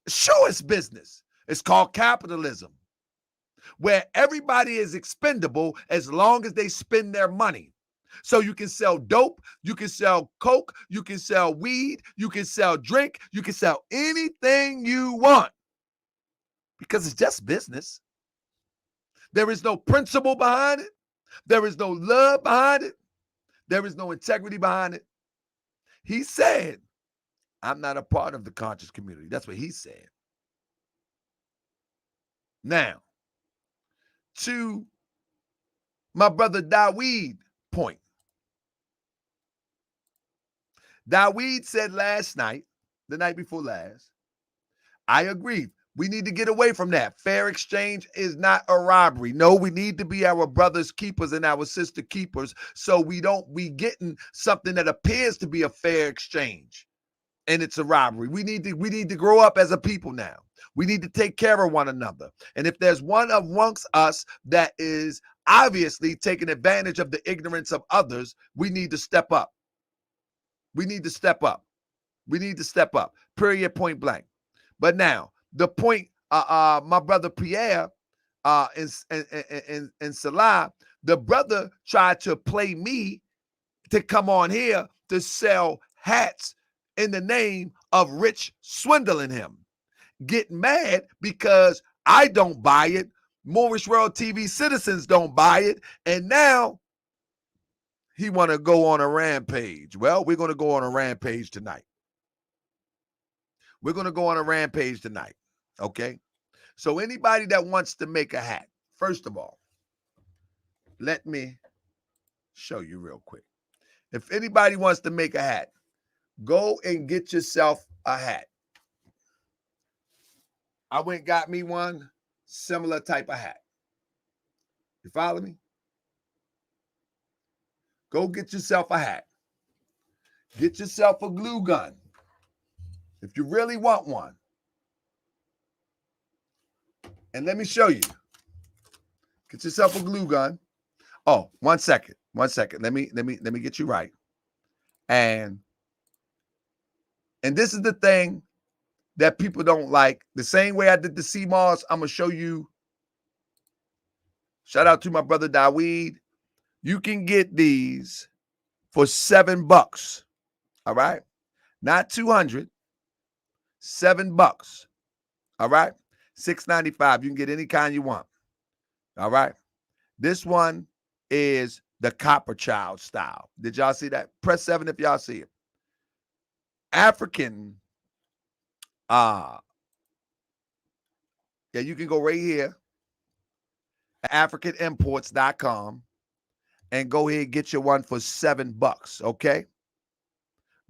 S6: Sure, it's business. It's called capitalism, where everybody is expendable as long as they spend their money. So you can sell dope, you can sell coke, you can sell weed, you can sell drink, you can sell anything you want because it's just business. There is no principle behind it. There is no love behind it. There is no integrity behind it. He said, I'm not a part of the conscious community. That's what he said. Now, to my brother Daweed point. Daweed said last night, the night before last, I agree. We need to get away from that. Fair exchange is not a robbery. No, we need to be our brothers' keepers and our sister keepers so we don't be getting something that appears to be a fair exchange and it's a robbery. We need to grow up as a people now. We need to take care of one another. And if there's one amongst us that is obviously taking advantage of the ignorance of others, we need to step up. We need to step up. We need to step up. Period, point blank. But now, the point, my brother Pierre and Salah, the brother tried to play me to come on here to sell hats in the name of Rich swindling him. Get mad because I don't buy it. Moorish World TV citizens don't buy it. And now he want to go on a rampage. Well, we're going to go on a rampage tonight. We're going to go on a rampage tonight, okay? So anybody that wants to make a hat, first of all, let me show you real quick. If anybody wants to make a hat, go and get yourself a hat. I went and got me one similar type of hat. You follow me? Go get yourself a hat. Get yourself a glue gun. If you really want one. And let me show you. Get yourself a glue gun. Oh, 1 second. 1 second. Let me get you right. And this is the thing that people don't like. The same way I did the CMOS, I'm going to show you. Shout out to my brother Daweed. You can get these for $7. All right? Not 200. $7. All right? $6.95. You can get any kind you want. All right? This one is the Copper Child style. Did y'all see that? Press 7 if y'all see it. African, yeah, you can go right here, africanimports.com, and go ahead and get your one for $7, okay?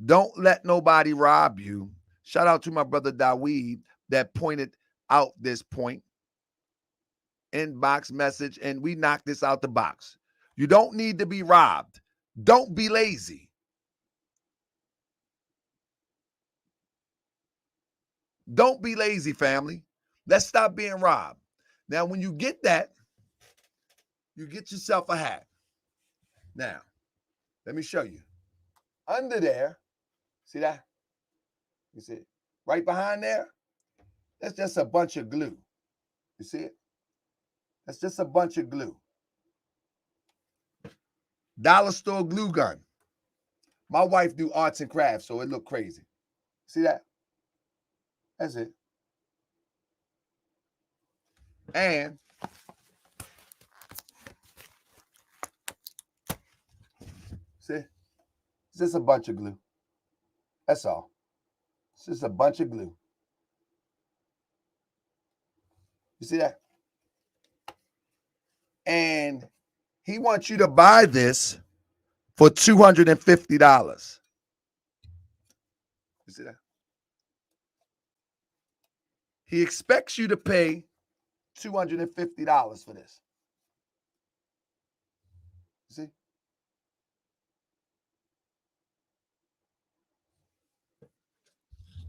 S6: Don't let nobody rob you. Shout out to my brother Daweed that pointed out this point. Inbox message, and we knocked this out the box. You don't need to be robbed. Don't be lazy. Don't be lazy, family. Let's stop being robbed. Now, when you get that, you get yourself a hat. Now, let me show you. Under there, see that? You see it? Right behind there, that's just a bunch of glue. You see it? That's just a bunch of glue. Dollar store glue gun. My wife do arts and crafts, so it look crazy. See that? That's it. And see, it's just a bunch of glue. That's all. It's just a bunch of glue. You see that? And he wants you to buy this for $250. You see that? He expects you to pay $250 for this. You see?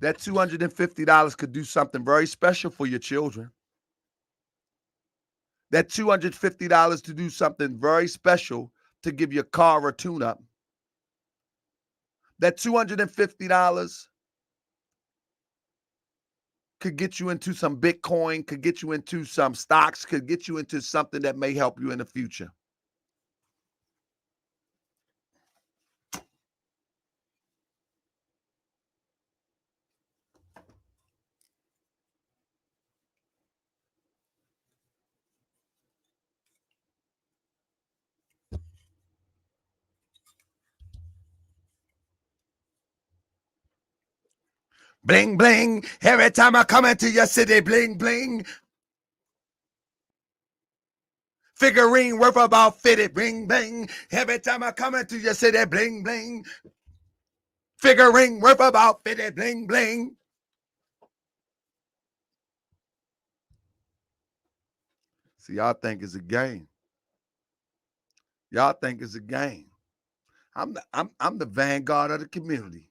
S6: That $250 could do something very special for your children. That $250 to do something very special to give your car a tune-up. That $250 could get you into some Bitcoin, could get you into some stocks, could get you into something that may help you in the future. Bling, bling. Every time I come into your city, bling, bling. Figurine worth about 50, bling, bling. Every time I come into your city, bling, bling. Figurine worth about 50, bling, bling. See, y'all think it's a game. Y'all think it's a game. I'm the vanguard of the community.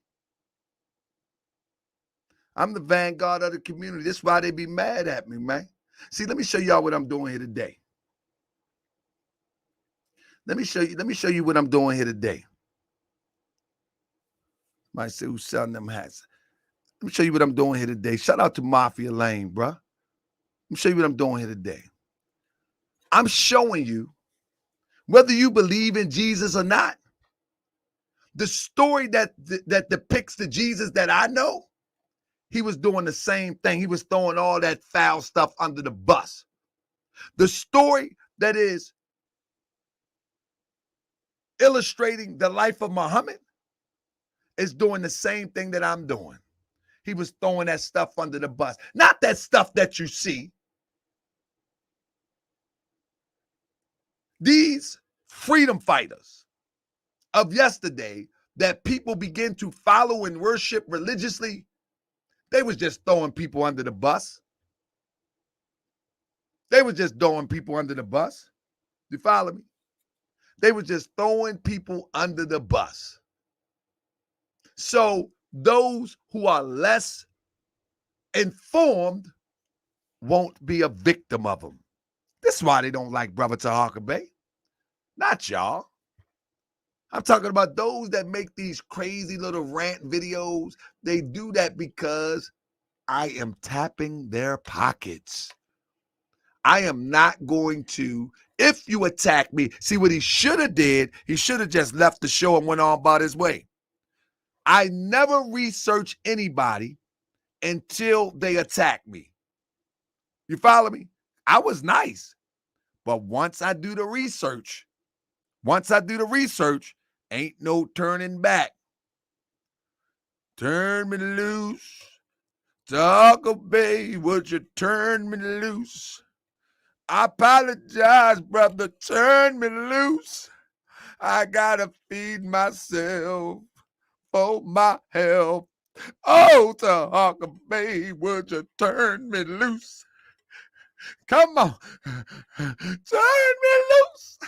S6: I'm the vanguard of the community. That's why they be mad at me, man. See, let me show y'all what I'm doing here today. Let me show you what I'm doing here today. Might say who's selling them hats. Let me show you what I'm doing here today. Shout out to Mafia Lane, bro. Let me show you what I'm doing here today. I'm showing you, whether you believe in Jesus or not, the story that depicts the Jesus that I know, he was doing the same thing. He was throwing all that foul stuff under the bus. The story that is illustrating the life of Muhammad is doing the same thing that I'm doing. he was throwing that stuff under the bus. Not that stuff that you see. These freedom fighters of yesterday that people begin to follow and worship religiously, they was just throwing people under the bus. They were just throwing people under the bus. You follow me? They were just throwing people under the bus. So those who are less informed won't be a victim of them. This is why they don't like Brother Taharka Bey. Not y'all. I'm talking about those that make these crazy little rant videos. They do that because I am tapping their pockets. I am not going to, if you attack me, see what he should have did, he should have just left the show and went on about his way. I never research anybody until they attack me. You follow me? I was nice. But once I do the research, ain't no turning back. Turn me loose. Taharka Bey, would you turn me loose? I apologize, brother. Turn me loose. I gotta feed myself for my health. Oh, Taharka Bey, would you turn me loose? Come on. Turn me loose.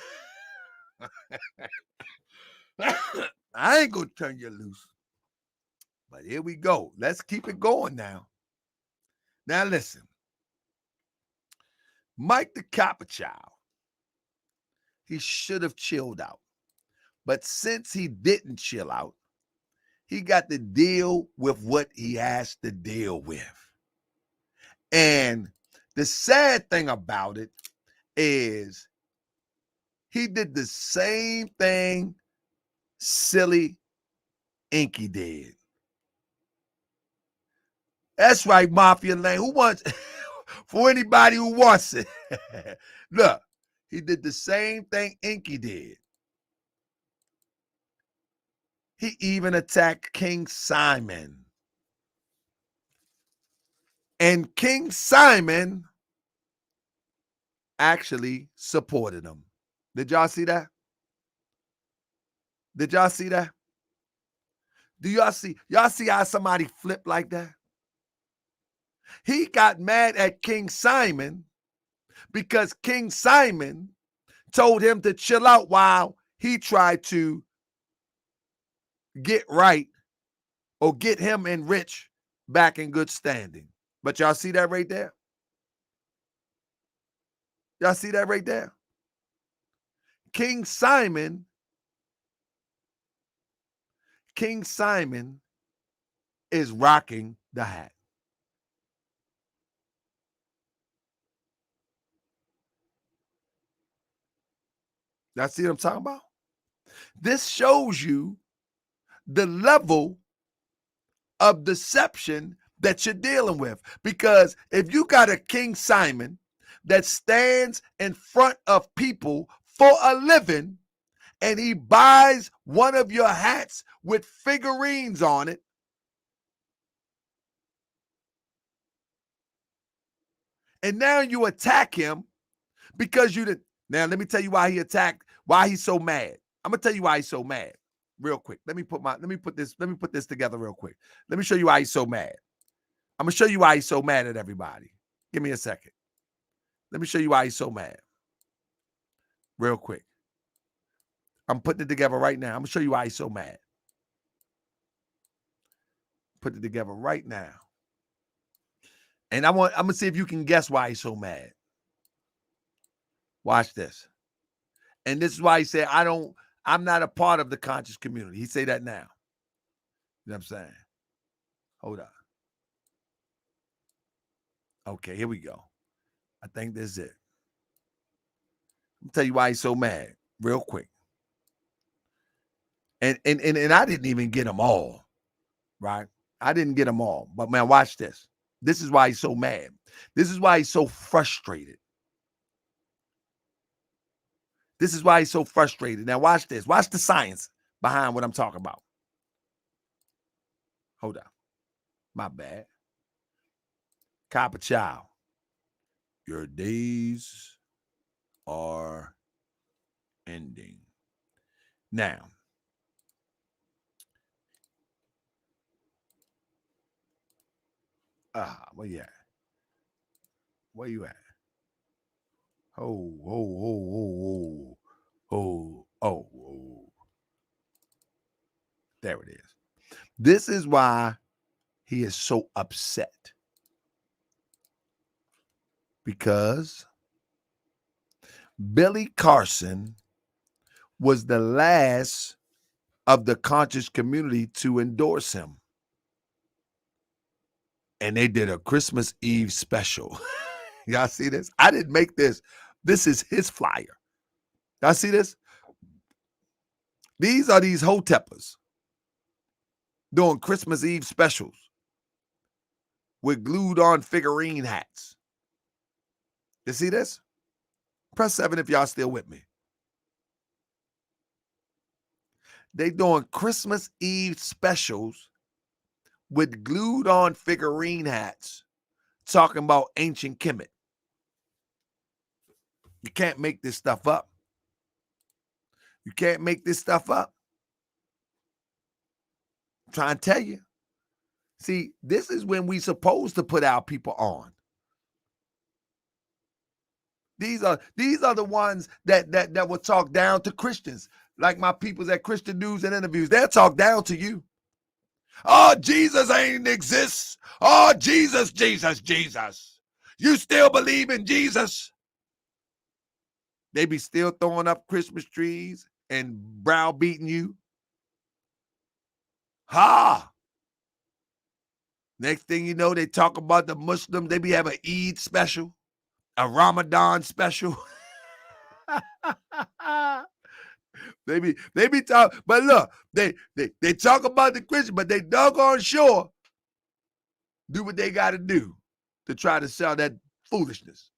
S6: I ain't gonna turn you loose. But here we go. Let's keep it going now. Now listen. Mike the Copper Child, he should have chilled out. But since he didn't chill out, he got to deal with what he has to deal with. And the sad thing about it is he did the same thing silly Inky did. That's right, Mafia Lane. Who wants... For anybody who wants it. Look, he did the same thing Inky did. He even attacked King Simon. And King Simon actually supported him. Did y'all see that? Did y'all see that? Do y'all see how somebody flipped like that? He got mad at King Simon because King Simon told him to chill out while he tried to get right or get him and Rich back in good standing. But y'all see that right there? Y'all see that right there? King Simon is rocking the hat. Y'all see what I'm talking about? This shows you the level of deception that you're dealing with. Because if you got a King Simon that stands in front of people for a living and he buys one of your hats with figurines on it, and now you attack him because you did. Now let me tell you why he attacked, why he's so mad. I'm gonna tell you why he's so mad real quick. Let me put this together real quick. Let me show you why he's so mad. I'm gonna show you why he's so mad at everybody. Give me a second. Let me show you why he's so mad. Real quick. I'm putting it together right now. I'm gonna show you why he's so mad. Put it together right now. And I'm gonna see if you can guess why he's so mad. Watch this. And this is why he said, I'm not a part of the conscious community. He say that now. You know what I'm saying? Hold on. Okay, here we go. I think this is it. I'll tell you why he's so mad real quick. And I didn't even get them all, right? I didn't get them all. But man, watch this. This is why he's so mad. This is why he's so frustrated. This is why he's so frustrated. Now watch this. Watch the science behind what I'm talking about. Hold on. My bad. Copper Child. Your days are ending. Now, where you at? Where you at? Oh. There it is. This is why he is so upset. Because Billy Carson was the last of the conscious community to endorse him. And they did a Christmas Eve special. Y'all see this? I didn't make this. This is his flyer. Y'all see this? These are these hoteppers doing Christmas Eve specials with glued on figurine hats. You see this? Press 7 if y'all still with me. They doing Christmas Eve specials with glued on figurine hats talking about ancient Kemet. You can't make this stuff up. You can't make this stuff up. I'm trying to tell you. See, this is when we supposed to put our people on. These are the ones that will talk down to Christians, like my peoples at Christian News and Interviews. They'll talk down to you. Oh, Jesus ain't exists. Oh, Jesus. You still believe in Jesus? They be still throwing up Christmas trees and browbeating you. Ha! Next thing you know, they talk about the Muslims. They be having an Eid special, a Ramadan special. They be talking, but look, they talk about the Christian, but they doggone sure do what they got to do to try to sell that foolishness.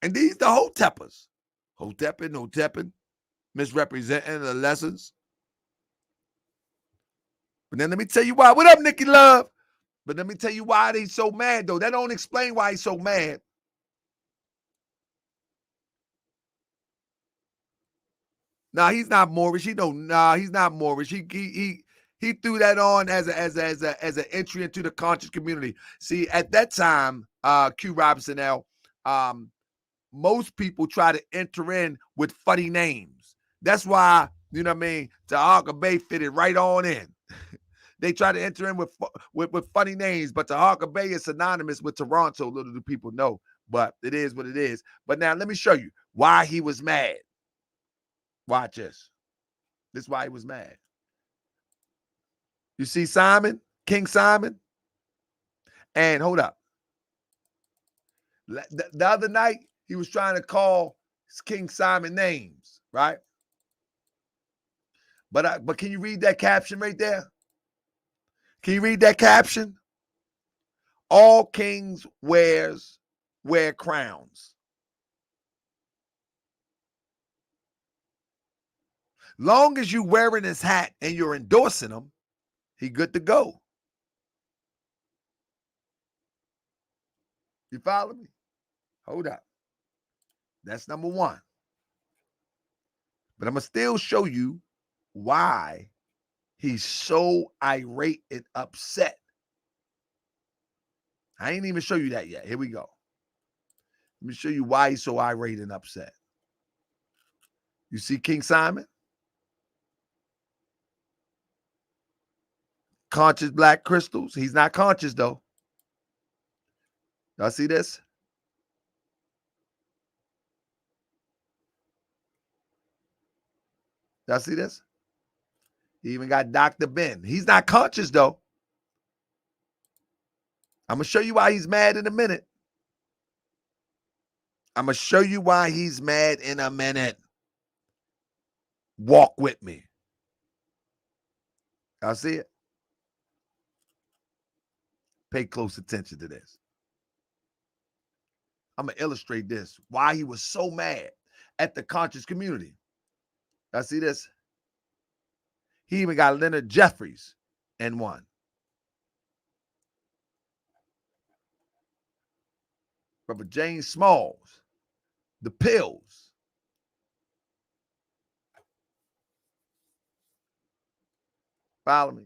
S6: And these the hoteppers, hotepping, misrepresenting the lessons. But then let me tell you why. What up, Nikki Love? But let me tell you why they so mad, though. That don't explain why he's so mad. Nah, he's not Moorish. He's not Moorish. He threw that on as an entry into the conscious community. See, at that time, Q Robinson L, most people try to enter in with funny names. That's why, you know what I mean, Taharka Bey fitted right on in. They try to enter in with funny names, but Taharka Bey is synonymous with Toronto. Little do people know, but it is what it is. But now let me show you why he was mad. Watch this. This is why he was mad. You see Simon, King Simon? And hold up. The other night, he was trying to call King Simon names, right? But can you read that caption right there? Can you read that caption? All kings wear crowns. Long as you wearing his hat and you're endorsing him, he good to go. You follow me? Hold up. That's number one. But I'm going to still show you why he's so irate and upset. I ain't even show you that yet. Here we go. Let me show you why he's so irate and upset. You see King Simon? Conscious black crystals. He's not conscious, though. Y'all see this? Y'all see this? He even got Dr. Ben. He's not conscious, though. I'm going to show you why he's mad in a minute. I'm going to show you why he's mad in a minute. Walk with me. Y'all see it? Pay close attention to this. I'm going to illustrate this. Why he was so mad at the conscious community. Y'all see this? He even got Leonard Jeffries in one. Brother James Smalls, the pills. Follow me.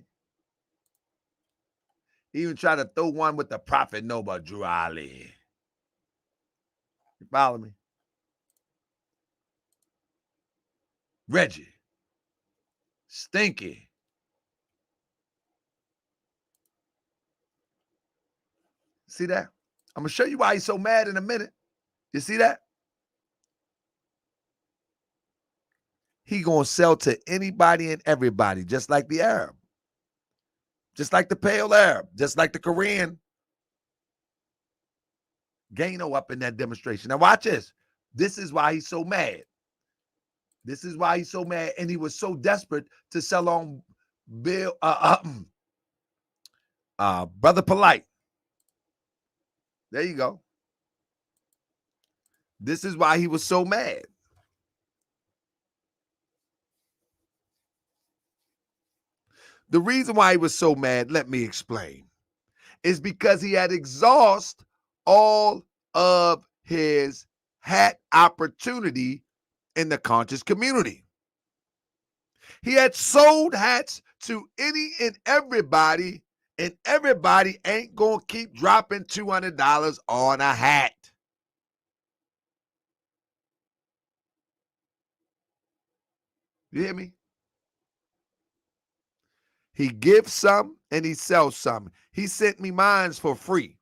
S6: He even tried to throw one with the Prophet Noble Drew Ali. You follow me? Reggie. Stinky. See that? I'm going to show you why he's so mad in a minute. You see that? He going to sell to anybody and everybody, just like the Arab. Just like the pale Arab. Just like the Korean. Gano up in that demonstration. Now watch this. This is why he's so mad. This is why he's so mad. And he was so desperate to sell on Brother Polite. There you go. This is why he was so mad. The reason why he was so mad, let me explain, is because he had exhausted all of his hat opportunity in the conscious community. He had sold hats to any and everybody ain't going to keep dropping $200 on a hat. You hear me? He gives some and he sells some. He sent me mines for free.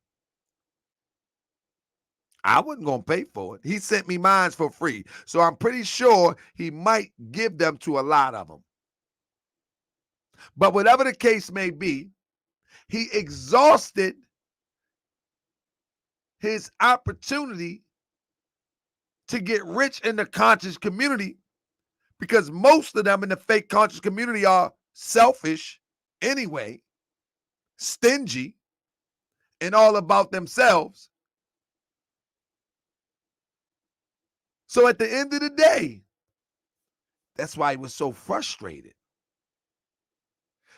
S6: I wasn't going to pay for it. He sent me mines for free. So I'm pretty sure he might give them to a lot of them. But whatever the case may be, he exhausted his opportunity to get rich in the conscious community because most of them in the fake conscious community are selfish anyway, stingy, and all about themselves. So at the end of the day, that's why he was so frustrated.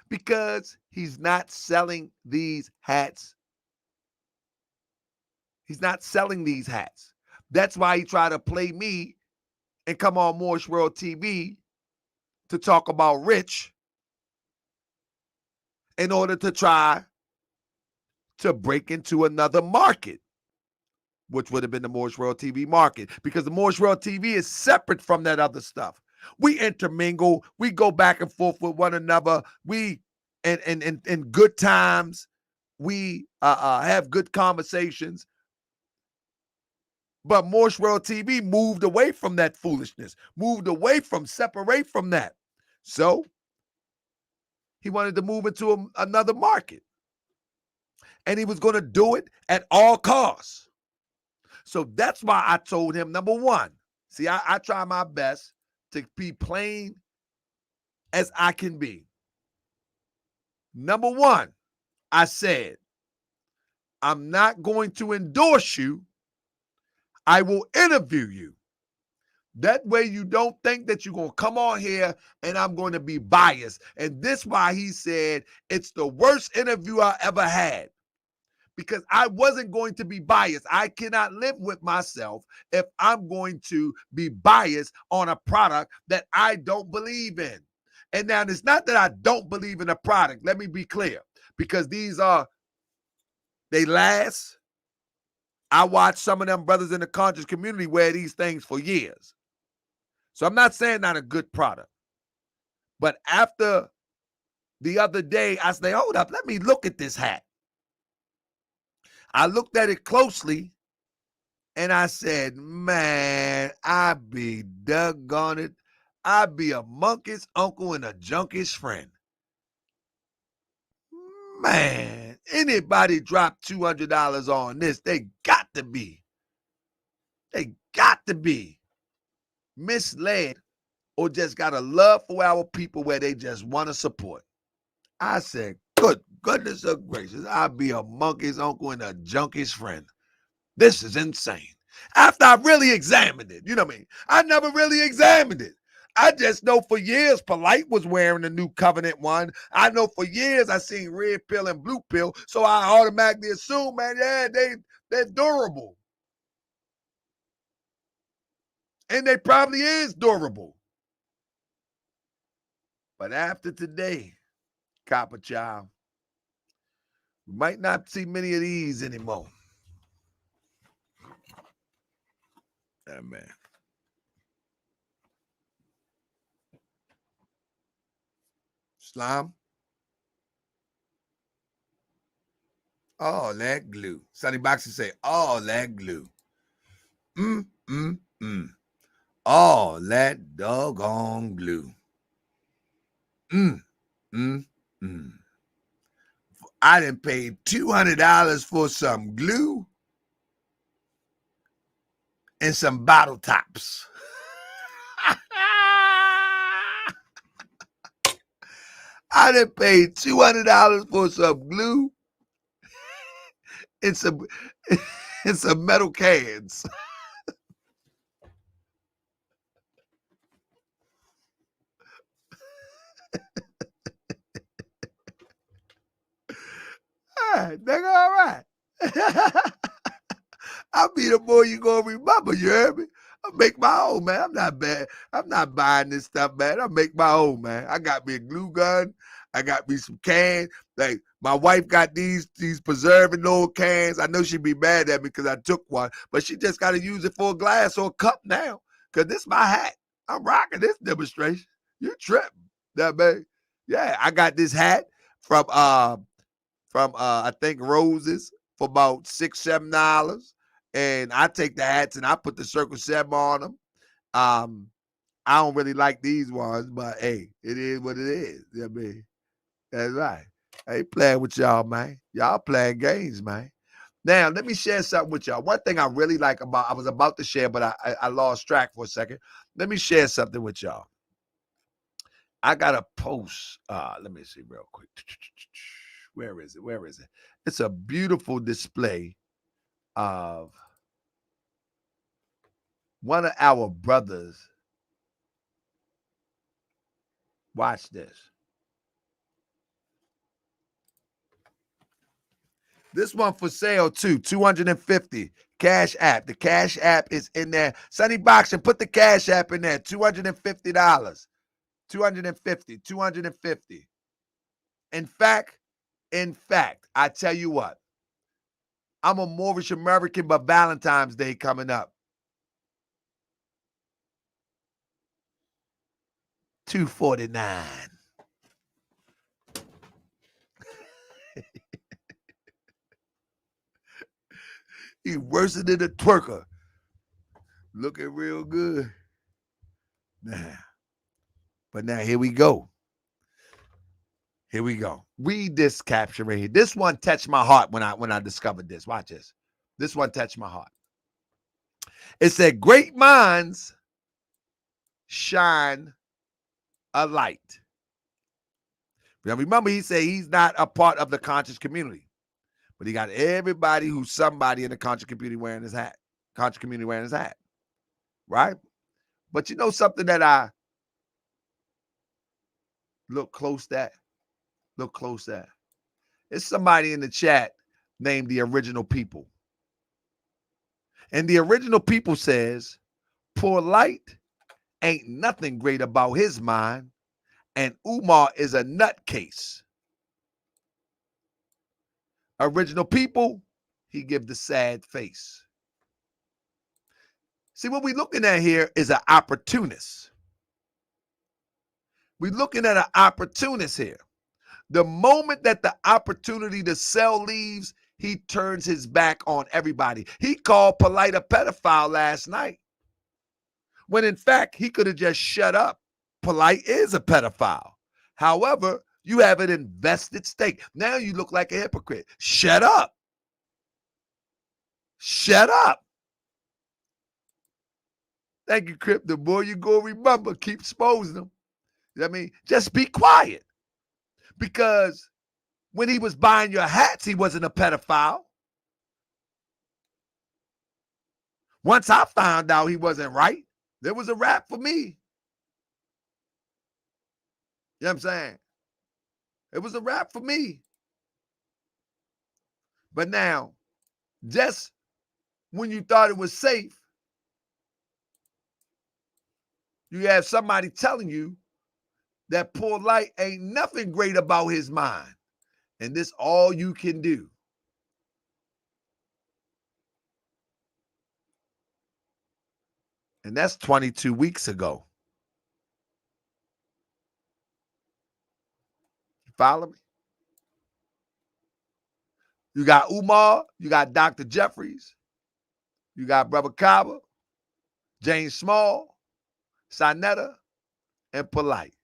S6: Because he's not selling these hats. He's not selling these hats. That's why he tried to play me and come on Moorish World TV to talk about Rich in order to try to break into another market, which would have been the Moorish World TV market, because the Moorish World TV is separate from that other stuff. We intermingle. We go back and forth with one another. We, in good times, we have good conversations. But Moorish World TV moved away from that foolishness, separate from that. So he wanted to move into another market. And he was going to do it at all costs. So that's why I told him, number one, see, I try my best to be plain as I can be. Number one, I said, I'm not going to endorse you. I will interview you. That way you don't think that you're going to come on here and I'm going to be biased. And this is why he said it's the worst interview I ever had. Because I wasn't going to be biased. I cannot live with myself if I'm going to be biased on a product that I don't believe in. And now it's not that I don't believe in a product. Let me be clear. Because they last. I watched some of them brothers in the conscious community wear these things for years. So I'm not saying not a good product. But after the other day, I said, hold up, let me look at this hat. I looked at it closely and I said, man, I be doggone it. I be a monkey's uncle and a junkie's friend. Man, anybody drop $200 on this, they got to be misled or just got a love for our people where they just want to support. I said, good goodness of gracious, I'll be a monkey's uncle and a junkie's friend. This is insane. After I really examined it, you know what I mean? I never really examined it. I just know for years Polite was wearing the New Covenant one. I know for years I seen Red Pill and Blue Pill, so I automatically assume, man, yeah, they're durable. And they probably is durable. But after today, Copper Child, we might not see many of these anymore. Yeah, man. Slime. All that glue. Sonny Boxer say, all that glue. All that doggone glue. I done paid $200 for some glue and some bottle tops. I done paid $200 for some glue and some metal cans. All right, nigga, all right. I'll be the boy you gonna remember, you heard me? I make my own, man. I'm not bad. I'm not buying this stuff, man. I make my own, man. I got me a glue gun. I got me some cans. Like, my wife got these preserving old cans. I know she'd be mad at me because I took one, but she just got to use it for a glass or a cup now because this is my hat. I'm rocking this demonstration. You tripping, that man. Yeah, I got this hat from I think Roses for about $6-7. And I take the hats and I put the Circle 7 on them. I don't really like these ones, but hey, it is what it is. You know what I mean? That's right. I ain't playing with y'all, man. Y'all playing games, man. Now, let me share something with y'all. One thing I really like I was about to share, but I lost track for a second. Let me share something with y'all. I got a post. Let me see real quick. Where is it? It's a beautiful display of one of our brothers. Watch this. This one for sale too, $250. Cash App. The Cash App is in there. Sonny Boxing, put the Cash App in there. $250. $250. In fact, I tell you what. I'm a Moorish American, but Valentine's Day coming up. $249. He's worse than a twerker. Looking real good. But now here we go. Read this caption right here. This one touched my heart when I discovered this. Watch this. This one touched my heart. It said, great minds shine a light. Now remember, he said he's not a part of the conscious community. But he got everybody who's somebody in the conscious community wearing his hat. Right? But you know something that I look close at? It's somebody in the chat named The Original People. And The Original People says, poor light ain't nothing great about his mind, and Umar is a nutcase. Original People, he give the sad face. See, what we're looking at here is an opportunist. We're looking at an opportunist here. The moment that the opportunity to sell leaves, he turns his back on everybody. He called Polite a pedophile last night, when in fact, he could have just shut up. Polite is a pedophile. However, you have an invested stake. Now you look like a hypocrite. Shut up. Thank you, Crip. The more you go remember, keep exposing them. You know what I mean? Just be quiet. Because when he was buying your hats, he wasn't a pedophile. Once I found out he wasn't right, there was a wrap for me. You know what I'm saying? It was a wrap for me. But now, just when you thought it was safe, You have somebody telling you that poor light ain't nothing great about his mind. And this all you can do. And that's 22 weeks ago. You follow me? You got Umar, you got Dr. Jeffries, you got Brother Kaba, James Small, Sinetta, and Polite.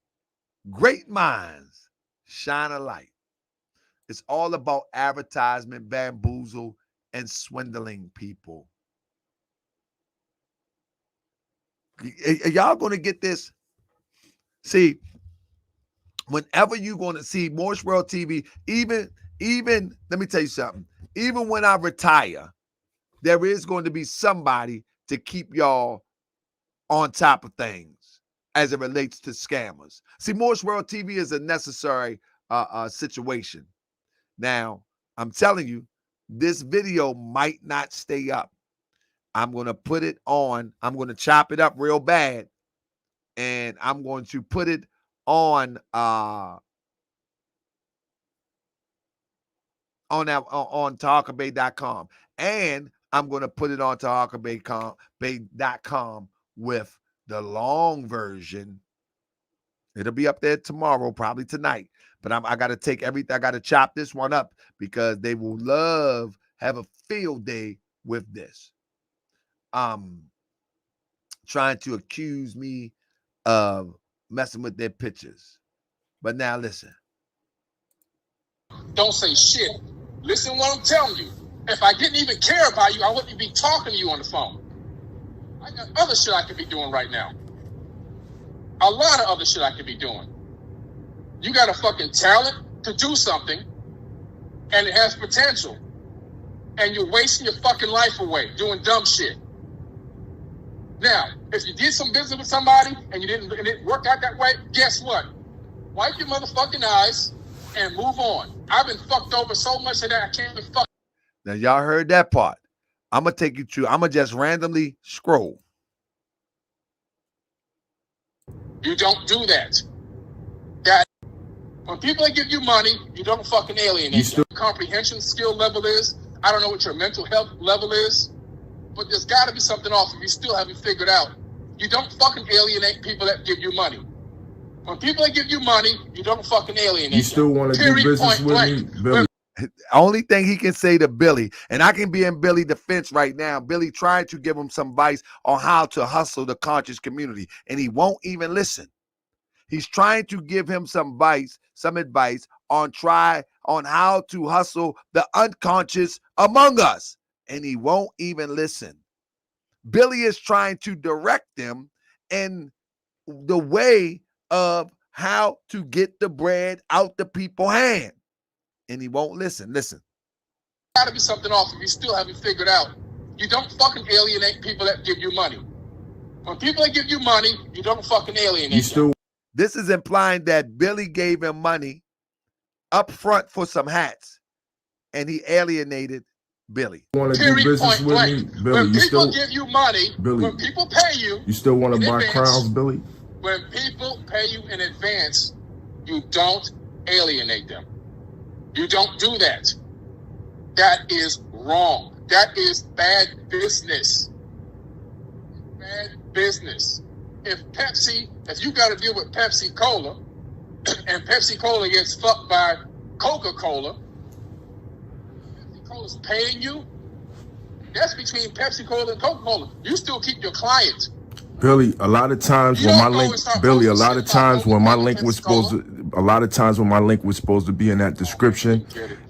S6: Great minds shine a light. It's all about advertisement, bamboozle, and swindling people. Y'all going to get this? See, whenever you're going to see Moorish World TV, even let me tell you something. Even when I retire, there is going to be somebody to keep y'all on top of things as it relates to scammers. See, Moorish World TV is a necessary situation. Now, I'm telling you, this video might not stay up. I'm going to put it on. I'm going to chop it up real bad, and I'm going to put it on TaharkaBey.com, and I'm going to put it on TaharkaBey.com with the long version. It'll be up there tomorrow, probably tonight. But I got to take everything. I got to chop this one up because they will have a field day with this. Trying to accuse me of messing with their pictures. But now listen.
S4: Don't say shit. Listen to what I'm telling you. If I didn't even care about you, I wouldn't be talking to you on the phone. I got other shit I could be doing right now. A lot of other shit I could be doing. You got a fucking talent to do something, and it has potential. And you're wasting your fucking life away doing dumb shit. Now, if you did some business with somebody and it didn't work out that way, guess what? Wipe your motherfucking eyes and move on. I've been fucked over so much that I can't even fuck.
S6: Now, y'all heard that part. I'm going to take you to, I'm going to just randomly scroll.
S4: You don't do that. That when people give you money, you don't fucking alienate them. Comprehension skill level is, I don't know what your mental health level is, but there's got to be something off if you still haven't figured out. You don't fucking alienate people that give you money. When people give you money, you don't fucking alienate them.
S3: You still want to do business with me, Billy?
S6: Only thing he can say to Billy, and I can be in Billy's defense right now. Billy tried to give him some advice on how to hustle the conscious community, and he won't even listen. He's trying to give him some advice on how to hustle the unconscious among us, and he won't even listen. Billy is trying to direct them in the way of how to get the bread out the people's hand, and he won't listen. Listen.
S4: Got to be something off if you still haven't figured out. You don't fucking alienate people that give you money. When people give you money, you don't fucking alienate them.
S6: This is implying that Billy gave him money up front for some hats, and he alienated Billy.
S3: Want to do business with me, Billy?
S4: When people give you money,
S3: Billy,
S4: when people pay you,
S3: you still want to buy crowns, Billy?
S4: When people pay you in advance, you don't alienate them. You don't do that. That is wrong. That is bad business. Bad business. If you got to deal with Pepsi Cola, and Pepsi Cola gets fucked by Coca-Cola, Pepsi Cola's paying you, that's between Pepsi Cola and Coca-Cola. You still keep your client.
S3: Billy, a lot of times when my link, Billy, a lot of times when my link was supposed to be in that description,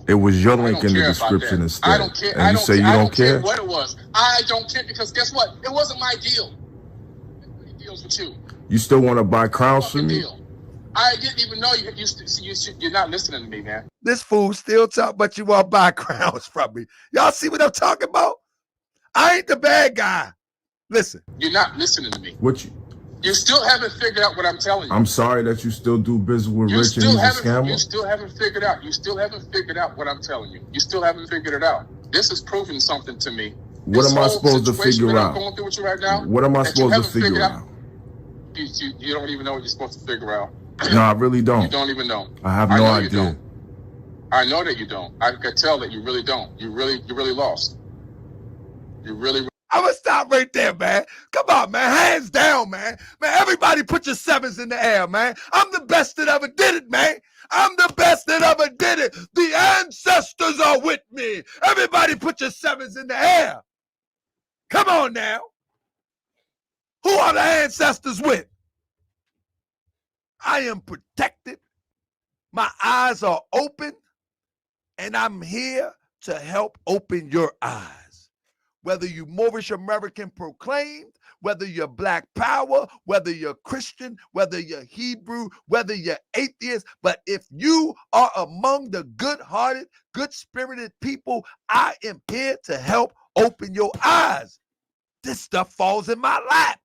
S3: it was your link in the description instead.
S4: I don't care.
S3: And you say you don't care?
S4: What it was. I don't care because guess what? It wasn't my deal. Everybody deals with you.
S3: You still want to buy crowns from me?
S4: I didn't even know you're not listening to me, man.
S6: This fool still talk, but you want to buy crowns from me. Y'all see what I'm talking about? I ain't the bad guy. Listen.
S4: You're not listening to me.
S3: What
S4: you still haven't figured out what I'm telling you.
S3: I'm sorry that you still do business with Rich and he's a scammer.
S4: You still haven't figured out. You still haven't figured out what I'm telling you. You still haven't figured it out. This is proving something to me.
S3: What am I supposed to figure out?
S4: I'm going through with you right now,
S3: what am I supposed to figure out?
S4: You don't even know what you're supposed to figure out.
S3: No, I really don't.
S4: You don't even know.
S3: I have no idea.
S4: You don't. I know that you don't. I could tell that you really don't. You really lost. You really.
S6: I'm gonna stop right there, man. Come on, man. Hands down, man. Man, everybody put your sevens in the air, man. I'm the best that ever did it, man. I'm the best that ever did it. The ancestors are with me. Everybody put your sevens in the air. Come on now. Who are the ancestors with? I am protected. My eyes are open. And I'm here to help open your eyes. Whether you Moorish American proclaimed, whether you're Black Power, whether you're Christian, whether you're Hebrew, whether you're atheist, but if you are among the good-hearted, good-spirited people, I am here to help open your eyes. This stuff falls in my lap.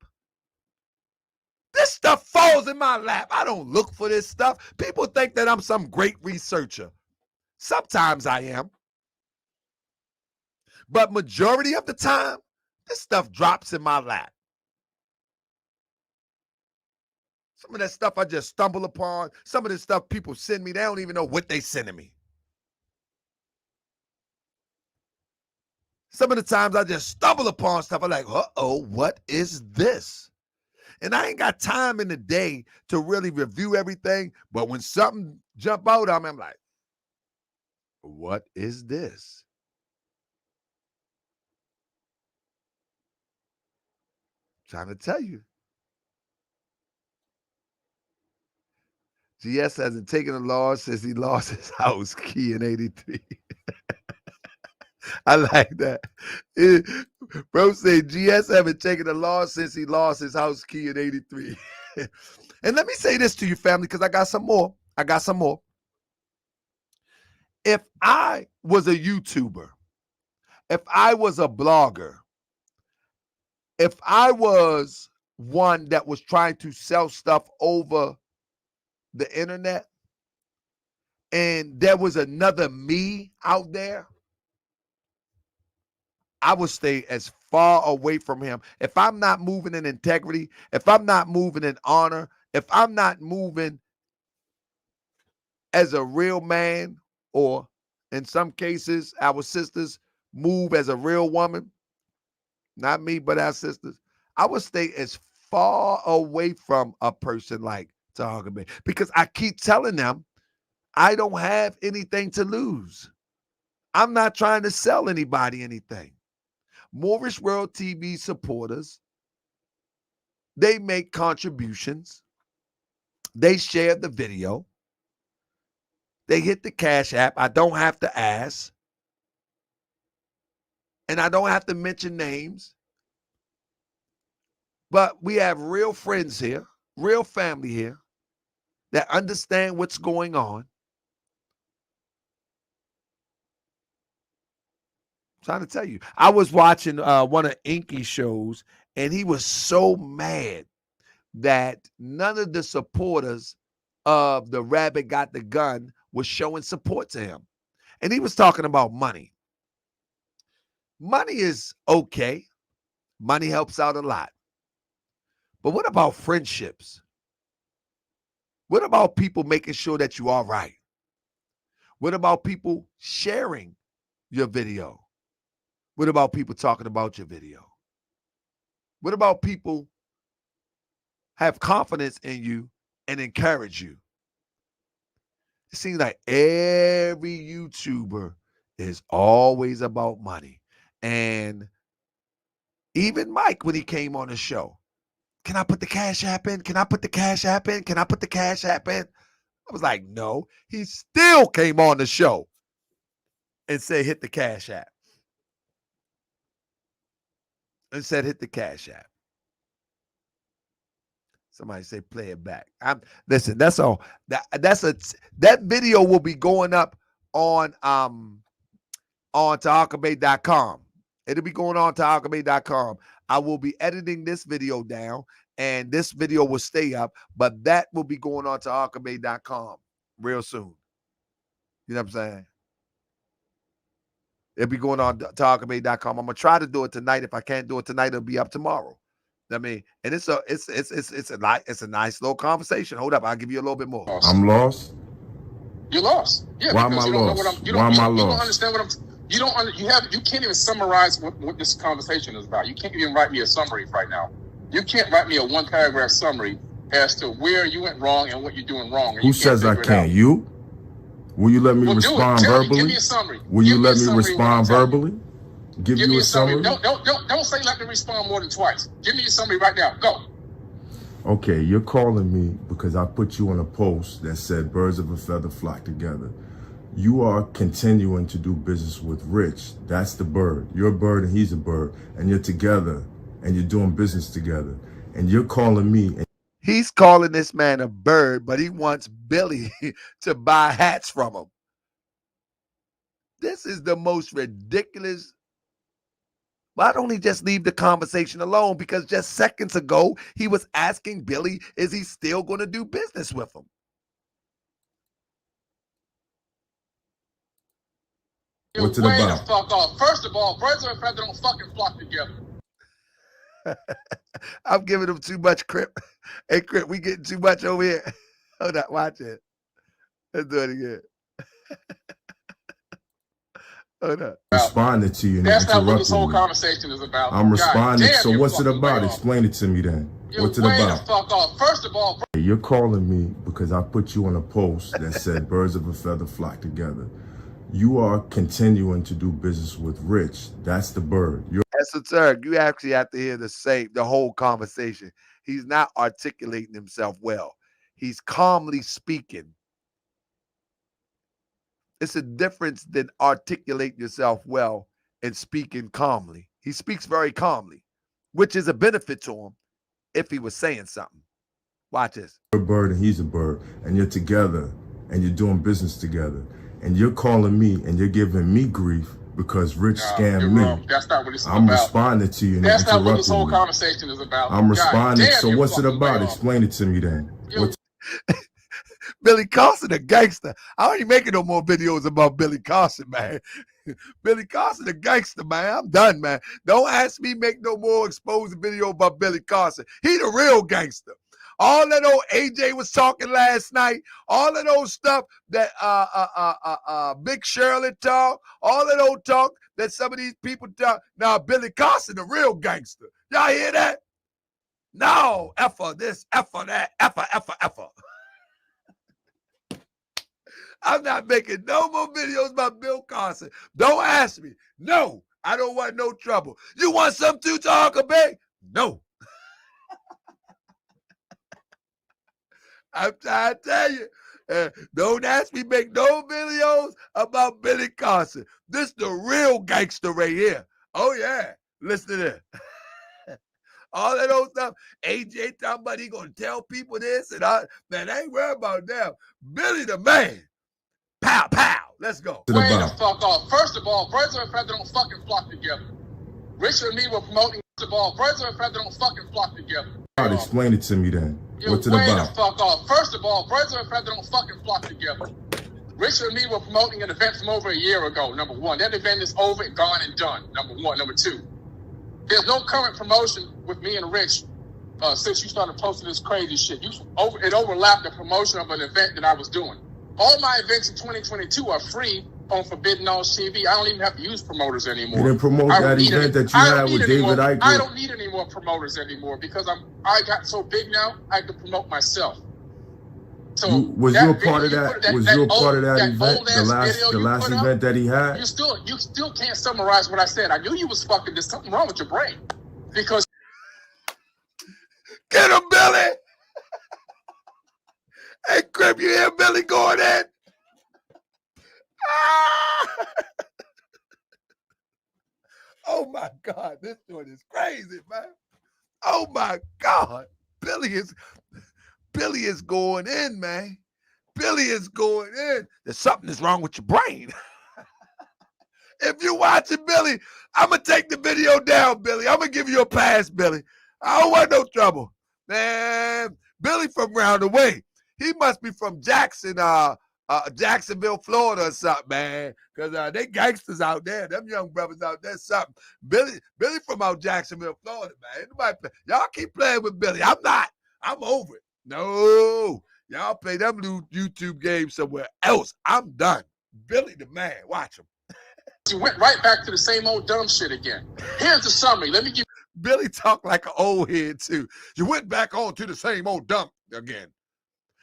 S6: This stuff falls in my lap. I don't look for this stuff. People think that I'm some great researcher. Sometimes I am. But majority of the time, this stuff drops in my lap. Some of that stuff I just stumble upon. Some of the stuff people send me, they don't even know what they sending me. Some of the times I just stumble upon stuff. I'm like, uh-oh, what is this? And I ain't got time in the day to really review everything. But when something jump out on me, I'm like, what is this? I'm trying to tell you. GS hasn't taken a loss since he lost his house key in 83. I like that. Bro said GS haven't taken a loss since he lost his house key in 83. And let me say this to you, family, because I got some more. If I was a YouTuber, if I was a blogger, if I was one that was trying to sell stuff over the internet and there was another me out there, I would stay as far away from him. If I'm not moving in integrity, if I'm not moving in honor, if I'm not moving as a real man, or in some cases, our sisters move as a real woman, not me, but our sisters, I would stay as far away from a person like Taharka Bey because I keep telling them I don't have anything to lose. I'm not trying to sell anybody anything. Moorish World TV supporters, they make contributions. They share the video. They hit the Cash App. I don't have to ask. And I don't have to mention names. But we have real friends here, real family here that understand what's going on. I'm trying to tell you. I was watching one of Inky's shows, and he was so mad that none of the supporters of the Rabbit Got the Gun was showing support to him. And he was talking about money. Money is okay. Money helps out a lot. But what about friendships? What about people making sure that you are right? What about people sharing your video? What about people talking about your video? What about people have confidence in you and encourage you? It seems like every YouTuber is always about money. And even Mike, when he came on the show, can I put the Cash App in? Can I put the Cash App in? Can I put the Cash App in? I was like, no. He still came on the show and said, hit the Cash App. And said, hit the Cash App. Somebody say, play it back. Listen, that's all. That video will be going up on taharkabey.com. It'll be going on taharkabey.com. I will be editing this video down, and this video will stay up, but that will be going on taharkabey.com real soon. You know what I'm saying? It'll be going on taharkabey.com. I'm going to try to do it tonight. If I can't do it tonight, it'll be up tomorrow. I mean, and it's a nice little conversation. Hold up, I'll give you a little bit more.
S5: I'm lost.
S4: You're lost. Yeah,
S5: Why am
S4: because
S5: I
S4: you don't know
S5: lost?
S4: what I'm. You
S5: Why
S4: don't,
S5: am I
S4: you don't
S5: lost?
S4: understand what I'm. You can't even summarize what this conversation is about. You can't even write me a summary right now. You can't write me a 1-paragraph summary as to where you went wrong and what you're doing wrong.
S5: Who says I can't? You? Will you let me respond verbally?
S4: Give me a summary.
S5: Will you let me respond verbally? Give you a summary.
S4: Don't say let me respond more than twice. Give me a summary right now. Go.
S5: Okay, you're calling me because I put you on a post that said birds of a feather flock together. You are continuing to do business with Rich. That's the bird. You're a bird and he's a bird. And you're together and you're doing business together. And you're calling me.
S6: He's calling this man a bird, but he wants Billy to buy hats from him. This is the most ridiculous. Why don't he just leave the conversation alone? Because just seconds ago, he was asking Billy, is he still going to do business with him?
S5: What's it about?
S4: Fuck off. First of all, birds of a feather don't fucking flock together.
S6: I'm giving him too much, Crip. Hey, Crip, we getting too much over here. Hold on, watch it. Let's do it again. Hold on.
S5: Responding to you.
S4: That's not what this whole conversation is about.
S5: I'm responding. So what's it about? Explain it to me then. What's it about?
S4: Fuck off. First of all,
S5: you're calling me because I put you on a post that said birds of a feather flock together. You are continuing to do business with Rich. That's the bird.
S6: Esoteric, you actually have to hear the whole conversation. He's not articulating himself well. He's calmly speaking. It's a difference than articulating yourself well and speaking calmly. He speaks very calmly, which is a benefit to him if he was saying something. Watch this.
S5: You're a bird and he's a bird, and you're together and you're doing business together. And you're calling me and you're giving me grief because Rich scammed me.
S4: Wrong. That's not what it's about.
S5: I'm responding to you and
S4: that's not what this
S5: interrupting
S4: whole
S5: me.
S4: Conversation is about.
S5: I'm responding.
S4: Damn,
S5: so what's it about? Explain it to me then.
S6: Billy Carson, a gangster. I ain't making no more videos about Billy Carson, man. Billy Carson, a gangster, man. I'm done, man. Don't ask me make no more exposed video about Billy Carson. He the real gangster. All that old AJ was talking last night, all of those stuff that Big Shirley talk, all of those talk that some of these people talk. Now Billy Carson, the real gangster. Y'all hear that? No, effer this, effer that, effer. I'm not making no more videos about Bill Carson. Don't ask me. No, I don't want no trouble. You want some too, Taharka Bey? No. I'm trying to tell you, don't ask me make no videos about Billy Carson. This the real gangster right here. Oh, yeah. Listen to this. All that old stuff. AJ talking about he going to tell people this and all. Man, I ain't worried about them. Billy the man. Pow, pow. Let's go.
S4: Wait the fuck off. First of all, birds of a feather don't fucking flock together. Rich and me were promoting. First of all, birds of a feather don't fucking flock together.
S5: Explain it to me then. What's it
S4: about?
S5: Wait
S4: the fuck off. First of all, birds of a feather don't fucking flock together. Rich and me were promoting an event from over a year ago, number one. That event is over and gone and done, number one. Number two, there's no current promotion with me and Rich since you started posting this crazy shit. It overlapped the promotion of an event that I was doing. All my events in 2022 are free on Forbidden Knowledge TV. I don't even have to use promoters anymore.
S5: You didn't promote that event that you had with David Icke?
S4: I don't need any more promoters anymore because I got so big now, I can promote myself. So
S5: was you a part of that? Was you a part of that event? The last event that he had?
S4: You still can't summarize what I said. I knew you was fucking. There's something wrong with your brain because.
S6: Get him, Billy. Hey, Crip, you hear Billy going in? Oh my God, this joint is crazy, man. Oh my God. Billy is going in, man. Billy is going in. There's something that's wrong with your brain. If you're watching Billy, I'm going to take the video down, Billy. I'm going to give you a pass, Billy. I don't want no trouble. Man, Billy from round the way. He must be from Jackson, Jacksonville, Florida or something, man. Because they gangsters out there. Them young brothers out there, something. Billy from out Jacksonville, Florida, man. Y'all keep playing with Billy. I'm not. I'm over it. No. Y'all play them new YouTube games somewhere else. I'm done. Billy the man. Watch him.
S4: You went right back to the same old dumb shit again. Here's the summary. Let me give
S6: Billy talk like an old head, too. You went back on to the same old dump again.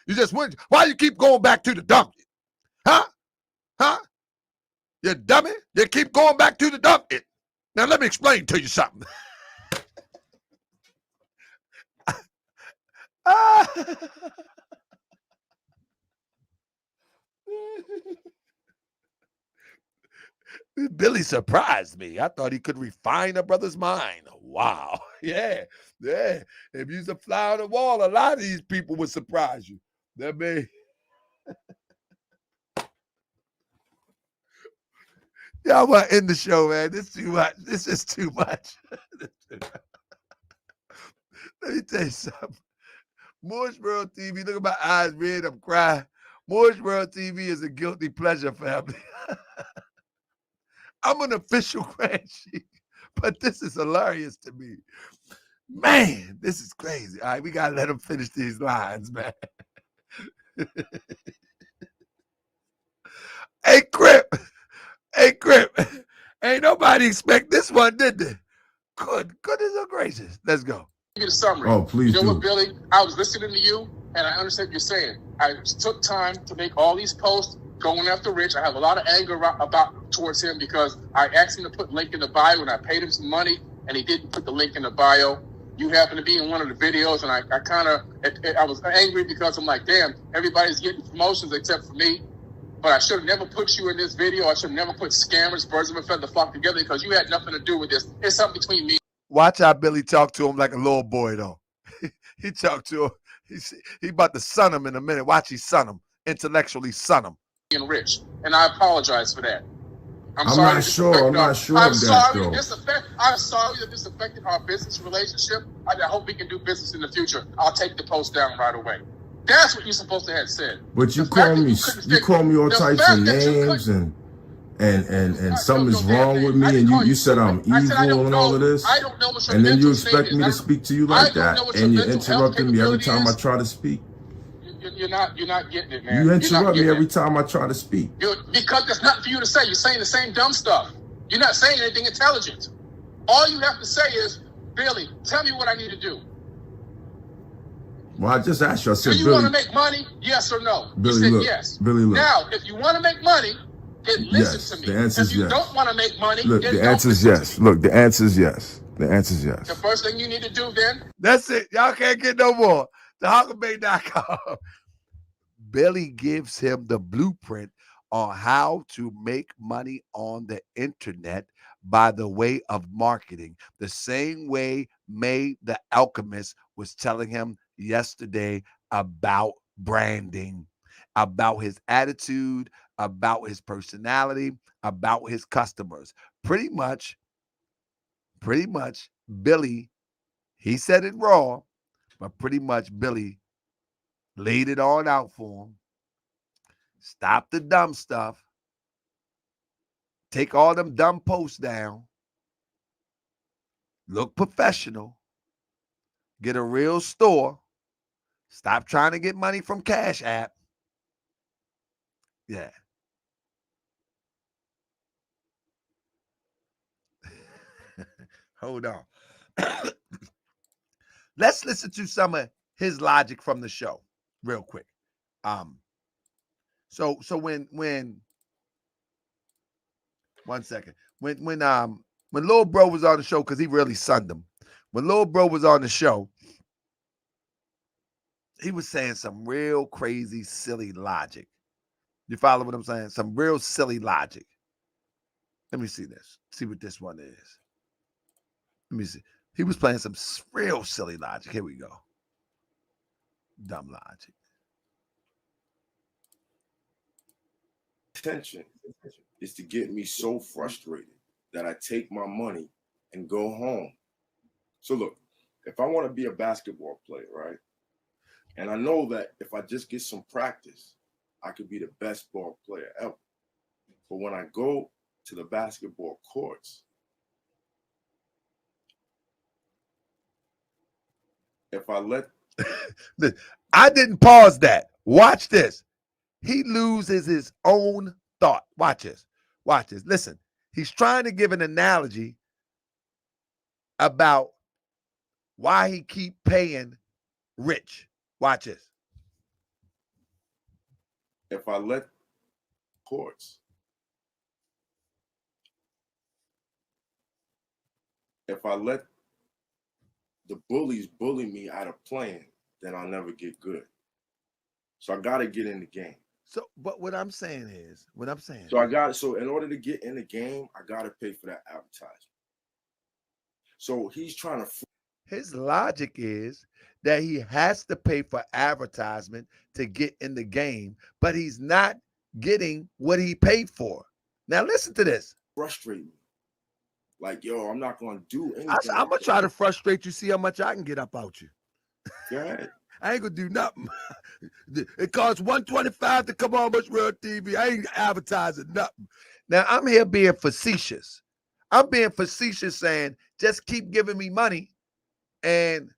S6: You just went. Why you keep going back to the dump? Huh? You dummy? You keep going back to the dump. Now, let me explain to you something. Billy surprised me. I thought he could refine a brother's mind. Wow. Yeah. If you used to fly on the wall, a lot of these people would surprise you. That may. Y'all want to end the show, man. This is too much. This is too much. Let me tell you something. Moorish World TV, look at my eyes red, I'm crying. Moorish World TV is a guilty pleasure family. I'm an official grand sheik, but this is hilarious to me. Man, this is crazy. All right, we got to let him finish these lines, man. Hey, Crip. Ain't nobody expect this one, did they? Goodness gracious. Let's go.
S4: you the summary.
S5: Oh, please
S4: You know
S5: do.
S4: what, Billy? I was listening to you, and I understand what you're saying. I took time to make all these posts going after Rich. I have a lot of anger towards him because I asked him to put link in the bio, and I paid him some money, and he didn't put the link in the bio. You happened to be in one of the videos, and I was angry because I'm like, damn, everybody's getting promotions except for me. But I should have never put you in this video. I should have never put scammers, birds of a feather flock together because you had nothing to do with this. It's something between me.
S6: Watch how Billy talk to him like a little boy, though. He talked to him. He about to son him in a minute. Watch he son him. Intellectually son him.
S4: And Rich. And I apologize for that. I'm
S5: not sure of that,
S4: I'm sorry that this affected our business relationship. I hope we can do business in the future. I'll take the post down right away. That's what you're supposed to have said.
S5: But you call me all types of names and something's wrong with me, and you said I'm evil and all of this, and then you expect me to speak to you like that, and you're interrupting me every time I try to speak.
S4: You're not getting it, man.
S5: You interrupt me every time I try to speak.
S4: Because there's nothing for you to say. You're saying the same dumb stuff. You're not saying anything intelligent. All you have to say is, Billy, tell me what I need to do.
S5: Well, I just asked you. I said,
S4: do you want to make money? Yes or no?
S5: Billy,
S4: you said
S5: look,
S4: yes.
S5: Billy, look.
S4: Now, if you want to make money, then listen to me.
S5: The answer is
S4: if you
S5: yes.
S4: don't want to make money,
S5: look,
S4: then
S5: the
S4: don't
S5: answer is
S4: listen
S5: yes.
S4: to me.
S5: Look, the answer is yes. The answer is yes.
S4: The first thing you need to do then.
S6: That's it. Y'all can't get no more. TaharkaBey.com. Billy gives him the blueprint on how to make money on the internet by the way of marketing. The same way May the Alchemist was telling him yesterday about branding, about his attitude, about his personality, about his customers. Pretty much, Billy, he said it raw, but pretty much Billy laid it all out for him. Stop the dumb stuff. Take all them dumb posts down. Look professional. Get a real store. Stop trying to get money from Cash App. Yeah. Hold on. Let's listen to some of his logic from the show real quick. So when 1 second. When Lil Bro was on the show, because he really sunned him. When Lil Bro was on the show, he was saying some real crazy, silly logic. You follow what I'm saying? Some real silly logic. Let me see this. See what this one is. Let me see. He was playing some real silly logic. Here we go. Dumb logic.
S5: Intention is to get me so frustrated that I take my money and go home. So look, if I want to be a basketball player, right? And I know that if I just get some practice, I could be the best ball player ever. But when I go to the basketball courts, if I let
S6: I didn't pause that. Watch this. He loses his own thought. Watch this. Watch this. Listen, he's trying to give an analogy about why he keep paying Rich. Watch this.
S5: if I let courts, if I let the bullies bully me out of playing, then I'll never get good. So I got to get in the game.
S6: So, but what I'm saying is,
S5: So in order to get in the game, I got to pay for that advertisement. So he's trying to.
S6: His logic is that he has to pay for advertisement to get in the game, but he's not getting what he paid for. Now listen to this.
S5: Frustrate me. Like, yo, I'm not going to do anything.
S6: I'm going to try to frustrate you, see how much I can get up out you.
S5: Go ahead.
S6: I ain't going to do nothing. It costs $125 to come on Much Real TV. I ain't advertising nothing. Now, I'm here being facetious. I'm being facetious saying, just keep giving me money and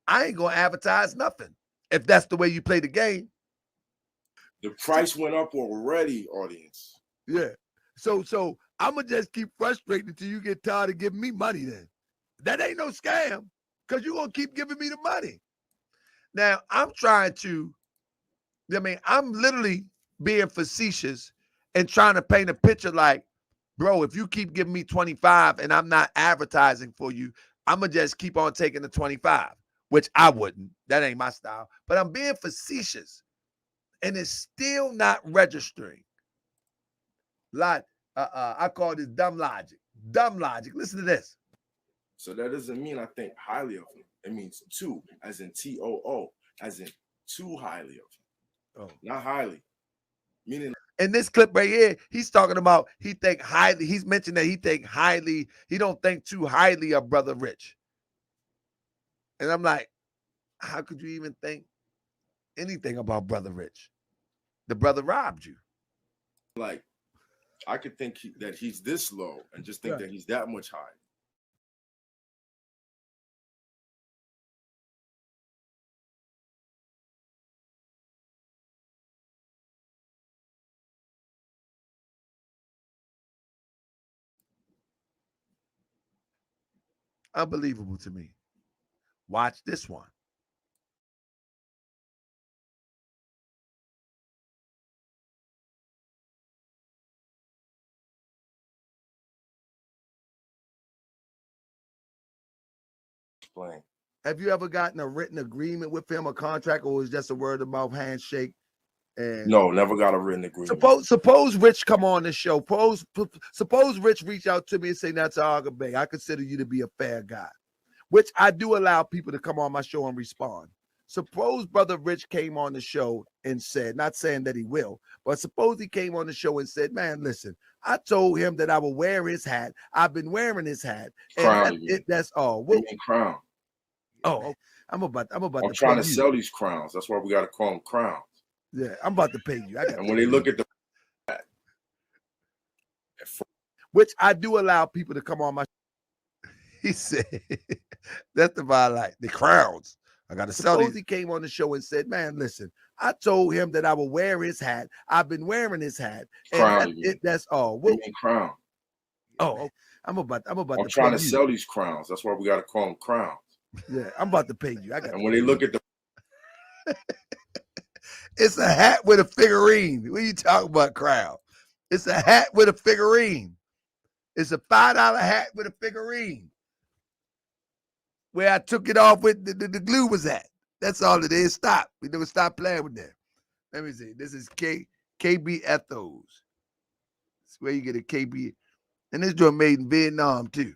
S6: I ain't going to advertise nothing if that's the way you play the game.
S5: The price went up already, audience.
S6: Yeah. So I'm going to just keep frustrating until you get tired of giving me money then. That ain't no scam because you're going to keep giving me the money. Now, I'm literally being facetious and trying to paint a picture like, bro, if you keep giving me 25 and I'm not advertising for you, I'm going to just keep on taking the 25, which I wouldn't. That ain't my style. But I'm being facetious and it's still not registering. I call this dumb logic. Dumb logic. Listen to this.
S5: So that doesn't mean I think highly of him. It means too, as in T-O-O, as in too highly of him. Oh. Not highly. Meaning
S6: in this clip right here, he's talking about he think highly. He's mentioned that he think highly. He don't think too highly of Brother Rich. And I'm like, how could you even think anything about Brother Rich? The brother robbed you.
S5: Like, I could think that he's this low and just think that he's that much high.
S6: Unbelievable to me. Watch this one.
S5: Explain.
S6: Have you ever gotten a written agreement with him, a contract, or was it just a word of mouth handshake? And
S5: no, never got a written agreement.
S6: Suppose Rich come on the show. Suppose Rich reach out to me and say, "Now, Taharka Bey, I consider you to be a fair guy," which I do allow people to come on my show and respond. Suppose Brother Rich came on the show and said, not saying that he will, but suppose he came on the show and said, "Man, listen, I told him that I will wear his hat. I've been wearing his hat,
S5: crown,
S6: and that's all."
S5: What crown?
S6: Oh, I'm
S5: trying to sell these crowns. That's why we got to call them crowns.
S6: Yeah, I'm about to pay you.
S5: And when they look at the,
S6: which I do allow people to come on my. He said, "That's the vibe, the crowns. I got to sell these." He came on the show and said, "Man, listen, I told him that I will wear his hat. I've been wearing his hat, and that's all."
S5: What crown?
S6: Oh, I'm
S5: trying to sell these crowns. That's why we got to call them crowns.
S6: Yeah, I'm about to pay you.
S5: And when they look at the.
S6: It's a hat with a figurine. What are you talking about, crowd? It's a hat with a figurine. It's a $5 hat with a figurine. Where I took it off with the glue was at. That's all it is. Stop. We never stop playing with that. Let me see. This is KB Ethos. That's where you get a KB. And this joint made in Vietnam too.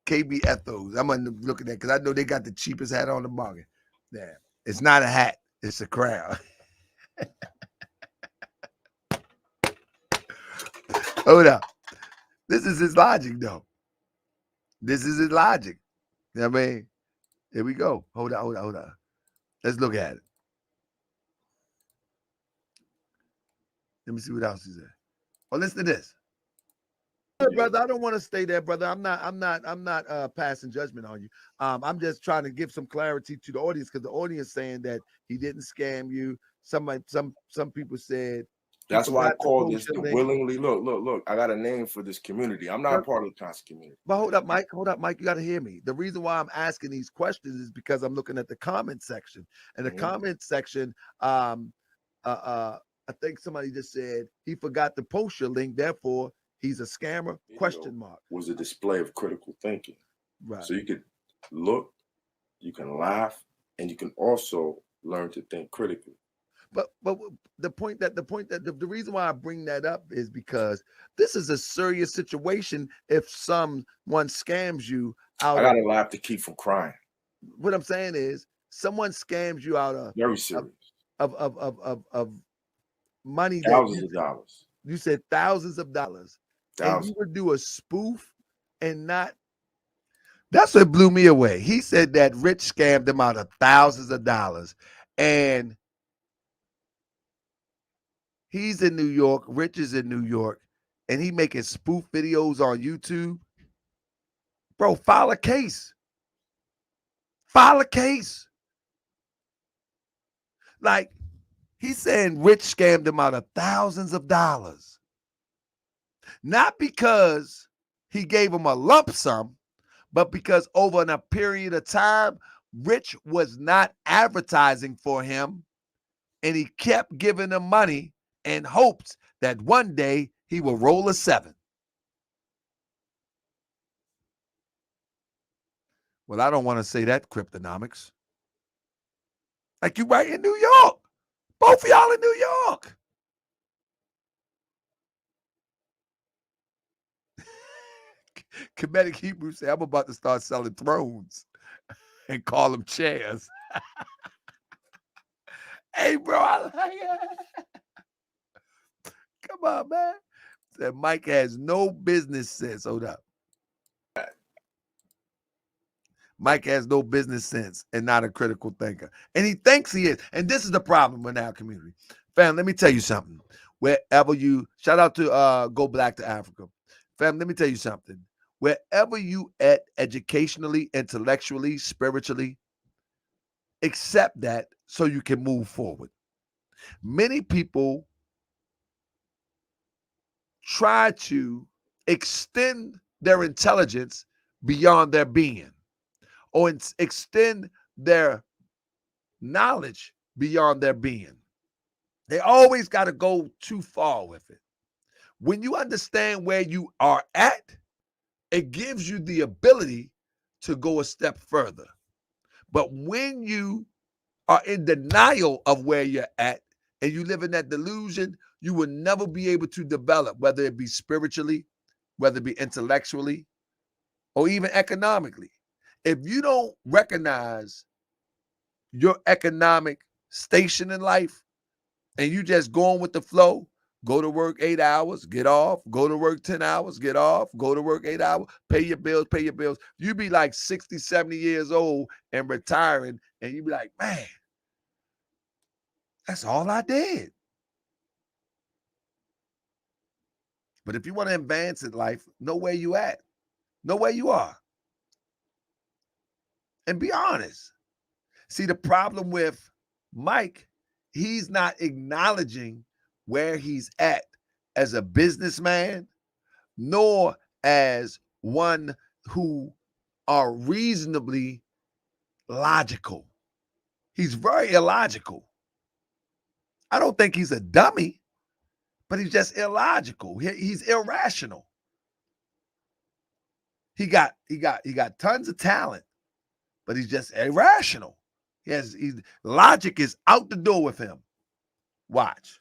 S6: KB Ethos. I'm gonna look at that because I know they got the cheapest hat on the market. Yeah. It's not a hat. It's a crown. Hold up. This is his logic, though. This is his logic. You know what I mean? Here we go. Hold on. Let's look at it. Let me see what else he said. Oh, listen to this. Brother, I don't want to stay there, brother. I'm not passing judgment on you. I'm just trying to give some clarity to the audience, because the audience saying that he didn't scam you. Some people said
S5: that's why I call this the willingly. Look. I got a name for this community. I'm not part of the conscious community.
S6: But hold up, Mike. You got to hear me. The reason why I'm asking these questions is because I'm looking at the comment section. And the comment section, I think somebody just said he forgot to post your link, therefore he's a scammer? Question mark.
S5: Was a display of critical thinking.
S6: Right.
S5: So you could look, you can laugh, and you can also learn to think critically.
S6: But the reason why I bring that up is because this is a serious situation. If someone scams you out,
S5: I gotta laugh to keep from crying.
S6: What I'm saying is, someone scams you out of
S5: very serious
S6: of money,
S5: thousands of dollars.
S6: You said thousands of dollars. And you would do a spoof and not. That's what blew me away. He said that Rich scammed him out of thousands of dollars, and he's in New York. Rich is in New York, and he making spoof videos on YouTube. Bro, file a case. File a case. Like, he's saying Rich scammed him out of thousands of dollars. Not because he gave him a lump sum, but because over a period of time, Rich was not advertising for him, and he kept giving him money in hopes that one day he will roll a 7. Well, I don't want to say that, Cryptonomics. Like, you right in New York. Both of y'all in New York. Comedic Hebrew say, I'm about to start selling thrones and call them chairs. Hey, bro, I like it. Come on, man. Said Mike has no business sense. Hold up. Mike has no business sense and not a critical thinker. And he thinks he is. And this is the problem in our community. Fam, let me tell you something. Wherever you, shout out to Go Black to Africa. Fam, let me tell you something. Wherever you at educationally, intellectually, spiritually, accept that so you can move forward. Many people try to extend their intelligence beyond their being, or extend their knowledge beyond their being. They always got to go too far with it. When you understand where you are at, it gives you the ability to go a step further. But when you are in denial of where you're at and you live in that delusion, you will never be able to develop, whether it be spiritually, whether it be intellectually, or even economically. If you don't recognize your economic station in life and you just going with the flow, go to work 8 hours, get off, go to work 10 hours, get off, go to work 8 hours, pay your bills. You be like 60, 70 years old and retiring, and you be like, man, that's all I did. But if you want to advance in life, know where you at, know where you are, and be honest. See, the problem with Mike, he's not acknowledging where he's at as a businessman, nor as one who are reasonably logical. He's very illogical. I don't think he's a dummy, but he's just illogical. He's irrational. He got tons of talent, but he's just irrational. Logic is out the door with him. Watch.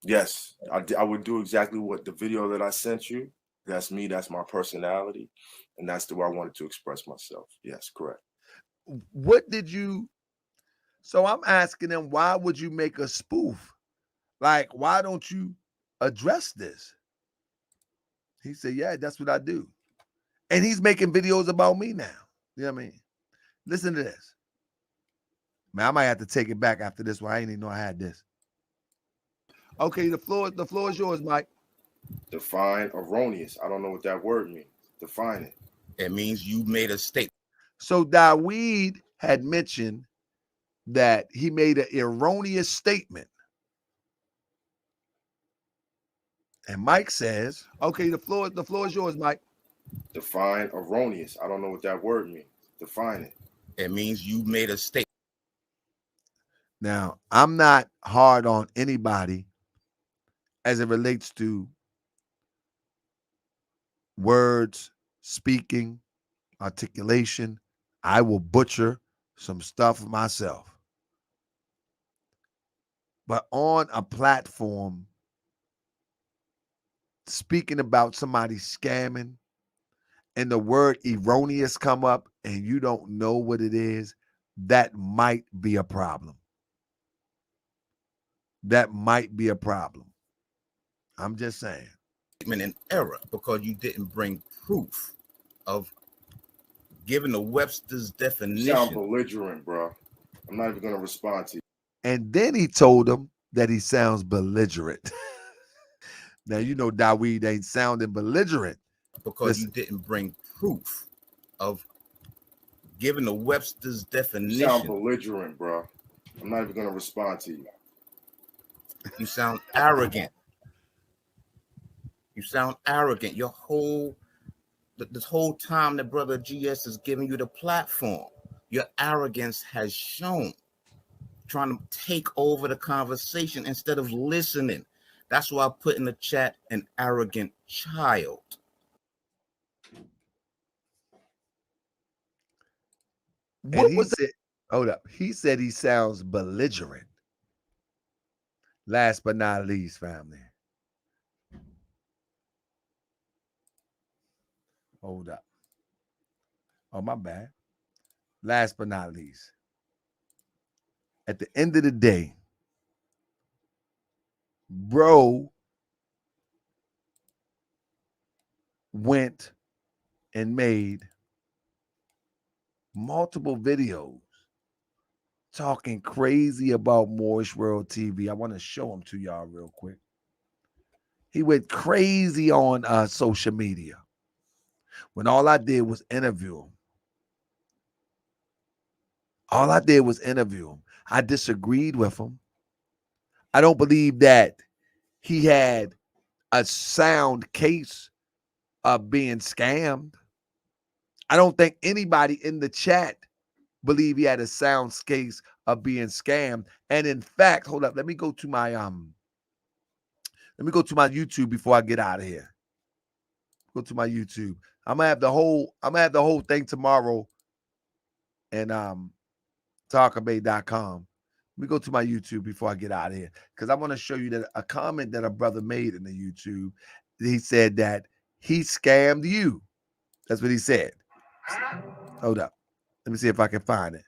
S5: Yes, I would do exactly what the video that I sent you. That's me. That's my personality. And that's the way I wanted to express myself. Yes, correct.
S6: What did you... So I'm asking him, why would you make a spoof? Like, why don't you address this? He said, yeah, that's what I do. And he's making videos about me now. You know what I mean? Listen to this. Man, I might have to take it back after this one. I didn't even know I had this. Okay, the floor is yours, Mike.
S5: Define erroneous. I don't know what that word means. Define it.
S7: It means you made a statement.
S6: So Daweed had mentioned that he made an erroneous statement. And Mike says, okay, the floor is yours, Mike.
S5: Define erroneous. I don't know what that word means. Define it.
S7: It means you made a statement.
S6: Now, I'm not hard on anybody as it relates to words, speaking, articulation. I will butcher some stuff myself. But on a platform, speaking about somebody scamming and the word erroneous come up and you don't know what it is, that might be a problem. That might be a problem. I'm just saying.
S7: In error because you didn't bring proof of giving the Webster's definition.
S5: You sound belligerent, bro. I'm not even going to respond to you.
S6: And then he told him that he sounds belligerent. Now, you know, Daweed ain't sounding belligerent.
S7: Because you didn't bring proof of giving the Webster's definition.
S5: You sound belligerent, bro. I'm not even going to respond to you.
S7: You sound arrogant. You sound arrogant. This whole time that Brother GS is giving you the platform, your arrogance has shown, trying to take over the conversation instead of listening. That's why I put in the chat an arrogant child.
S6: And he said, hold up. He said he sounds belligerent. Last but not least, family. Hold up. Oh, my bad. Last but not least. At the end of the day, bro went and made multiple videos talking crazy about Moorish World TV. I want to show them to y'all real quick. He went crazy on social media when all I did was interview him. All I did was interview him. I disagreed with him. I don't believe that he had a sound case of being scammed. I don't think anybody in the chat believe he had a sound case of being scammed. And in fact, hold up, let me go to my YouTube before I get out of here. Go to my YouTube. I'm gonna have the whole thing tomorrow and taharkabey.com. Let me go to my YouTube before I get out of here because I want to show you that a comment that a brother made in the YouTube. He said that he scammed you. That's what he said. Hold up. Let me see if I can find it.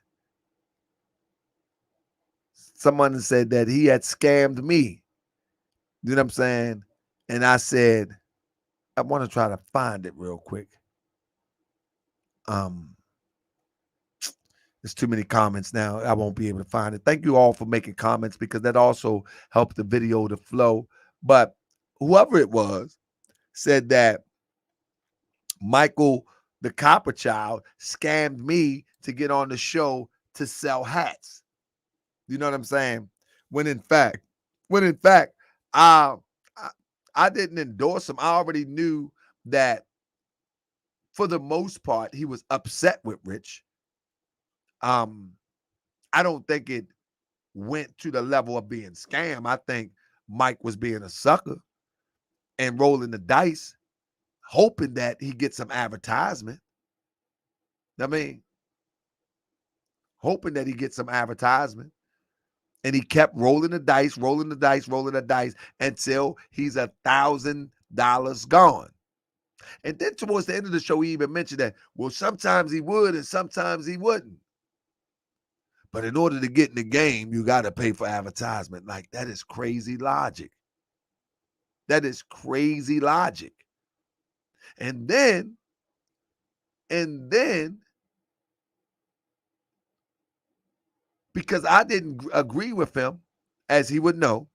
S6: Someone said that he had scammed me. You know what I'm saying? And I said, I want to try to find it real quick. There's too many comments now. I won't be able to find it. Thank you all for making comments because that also helped the video to flow. But whoever it was said that Michael, the Copper Child, scammed me to get on the show to sell hats. You know what I'm saying? When in fact, I didn't endorse him. I already knew that for the most part, he was upset with Rich. I don't think it went to the level of being scam. I think Mike was being a sucker and rolling the dice, hoping that he gets some advertisement. I mean, hoping that he gets some advertisement. And he kept rolling the dice until he's $1,000 gone. And then towards the end of the show, he even mentioned that, well, sometimes he would and sometimes he wouldn't. But in order to get in the game, you got to pay for advertisement. Like, that is crazy logic. That is crazy logic. And then, because I didn't agree with him, as he would know,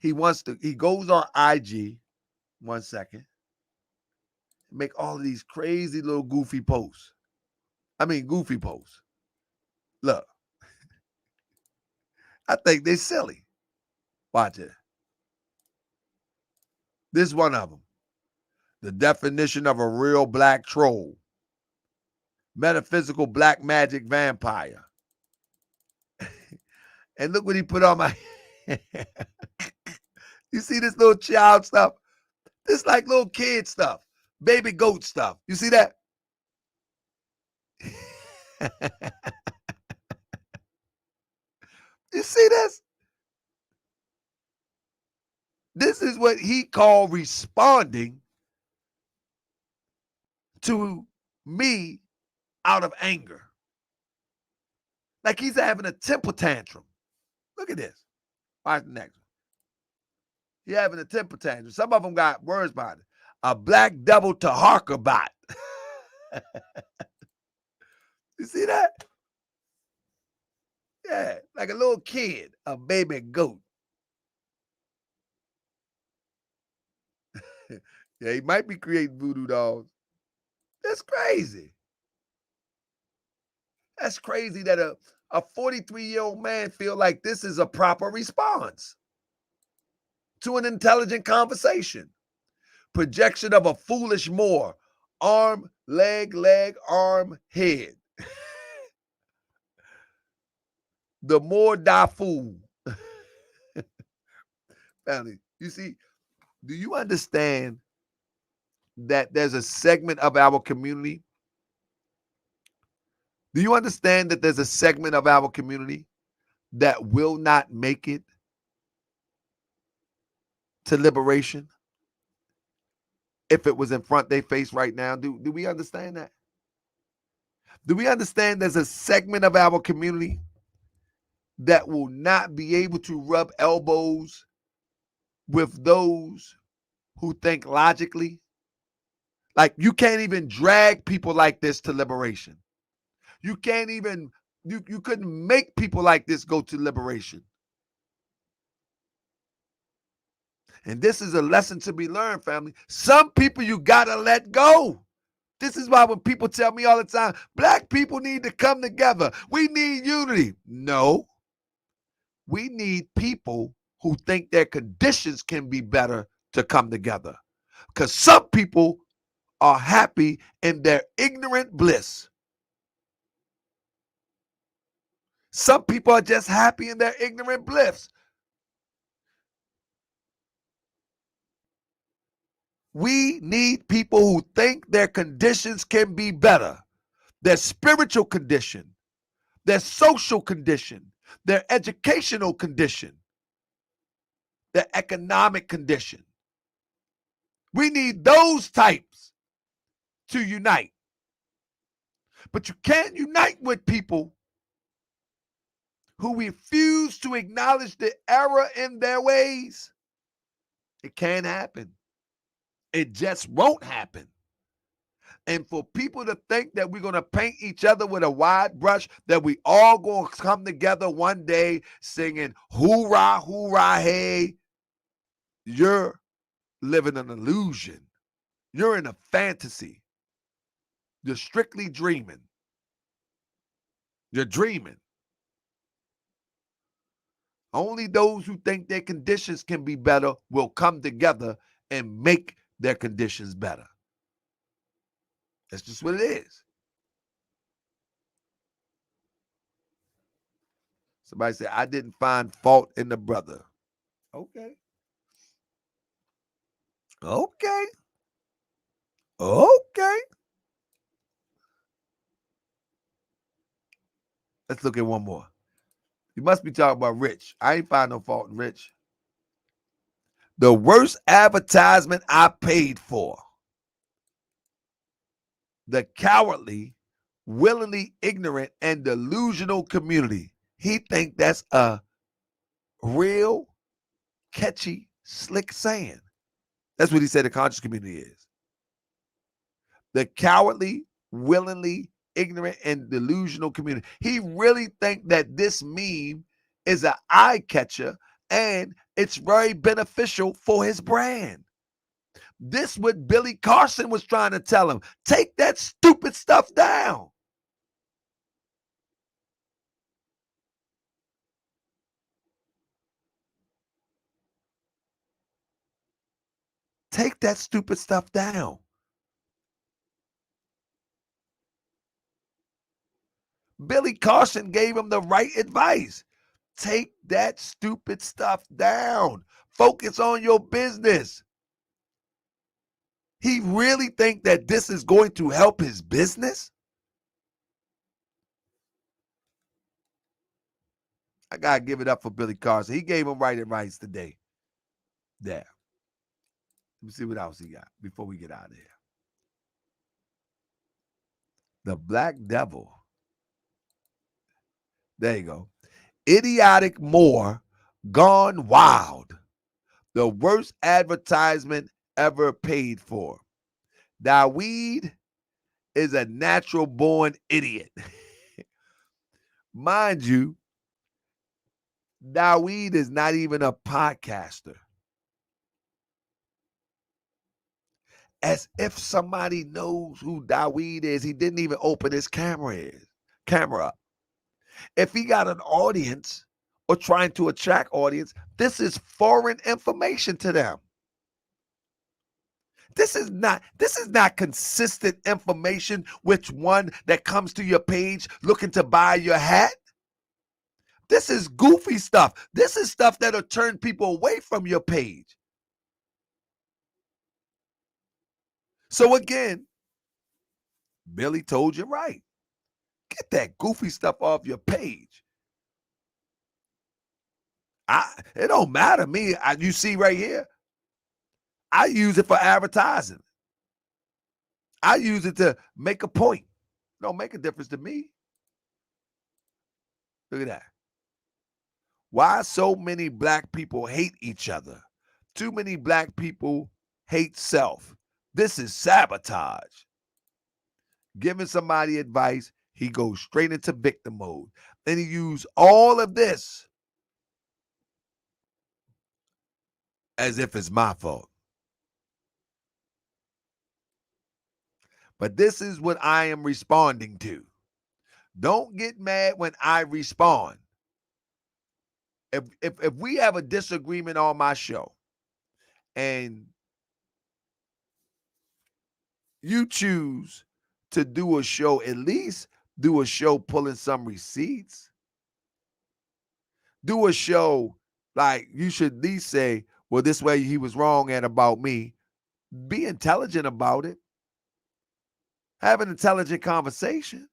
S6: he goes on IG, 1 second, make all of these crazy little goofy posts. I mean, goofy posts. Look, I think they're silly. Watch it. This is one of them. The definition of a real black troll. Metaphysical black magic vampire. And look what he put on my... You see this little child stuff? This like little kid stuff. Baby goat stuff. You see that? You see this? This is what he called responding to me out of anger. Like he's having a temper tantrum. Look at this. Watch the next one. He's having a temper tantrum. Some of them got words behind it. A black devil Taharka bot. You see that? Yeah, like a little kid, a baby goat. Yeah, he might be creating voodoo dolls. That's crazy. That's crazy that a 43-year-old man feel like this is a proper response to an intelligent conversation. Projection of a foolish Moor. Arm, leg, arm, head. The Moor die fool. Family, you see, do you understand that there's a segment of our community? Do you understand that there's a segment of our community that will not make it to liberation if it was in front they face right now? Do we understand that? Do we understand there's a segment of our community that will not be able to rub elbows with those who think logically? Like, you can't even drag people like this to liberation. You can't even, you couldn't make people like this go to liberation. And this is a lesson to be learned, family. Some people you gotta let go. This is why when people tell me all the time, black people need to come together. We need unity. No. We need people who think their conditions can be better to come together. Because some people are happy in their ignorant bliss. Some people are just happy in their ignorant bliss. We need people who think their conditions can be better. Their spiritual condition, their social condition, their educational condition, their economic condition. We need those types to unite. But you can't unite with people who refuse to acknowledge the error in their ways. It can't happen. It just won't happen. And for people to think that we're going to paint each other with a wide brush, that we all going to come together one day singing, hoorah, hoorah, hey, you're living an illusion. You're in a fantasy. You're strictly dreaming. You're dreaming. Only those who think their conditions can be better will come together and make their conditions better. That's just what it is. Somebody said, I didn't find fault in the brother. Okay. Okay. Okay. Let's look at one more. You must be talking about Rich. I ain't find no fault in Rich. The worst advertisement I paid for. The cowardly, willingly ignorant, and delusional community. He think that's a real, catchy, slick saying. That's what he said the conscious community is. The cowardly, willingly ignorant, and delusional community. He really think that this meme is an eye catcher And it's very beneficial for his brand. This what Billy Carson was trying to tell him. Take that stupid stuff down. Take that stupid stuff down. Billy Carson gave him the right advice. Take that stupid stuff down. Focus on your business. He really think that this is going to help his business? I got to give it up for Billy Carson. He gave him right advice today. There. Let me see what else he got before we get out of here. The Black Devil. There you go. Idiotic Moore gone wild. The worst advertisement ever paid for. Daweed is a natural born idiot. Mind you, Daweed is not even a podcaster. As if somebody knows who Daweed is. He didn't even open his camera up. If he got an audience or trying to attract audience, this is foreign information to them. This is not consistent information, which one that comes to your page looking to buy your hat. This is goofy stuff. This is stuff that'll turn people away from your page. So again, Billy told you right. Get that goofy stuff off your page. It don't matter to me. You see right here, I use it for advertising. I use it to make a point. It don't make a difference to me. Look at that. Why so many black people hate each other? Too many black people hate self. This is sabotage. Giving somebody advice, he goes straight into victim mode. And he used all of this as if it's my fault. But this is what I am responding to. Don't get mad when I respond. If we have a disagreement on my show and you choose to do a show, at least do a show pulling some receipts. Do a show like you should at least say, well, this way he was wrong and about me. Be intelligent about it. Have an intelligent conversation.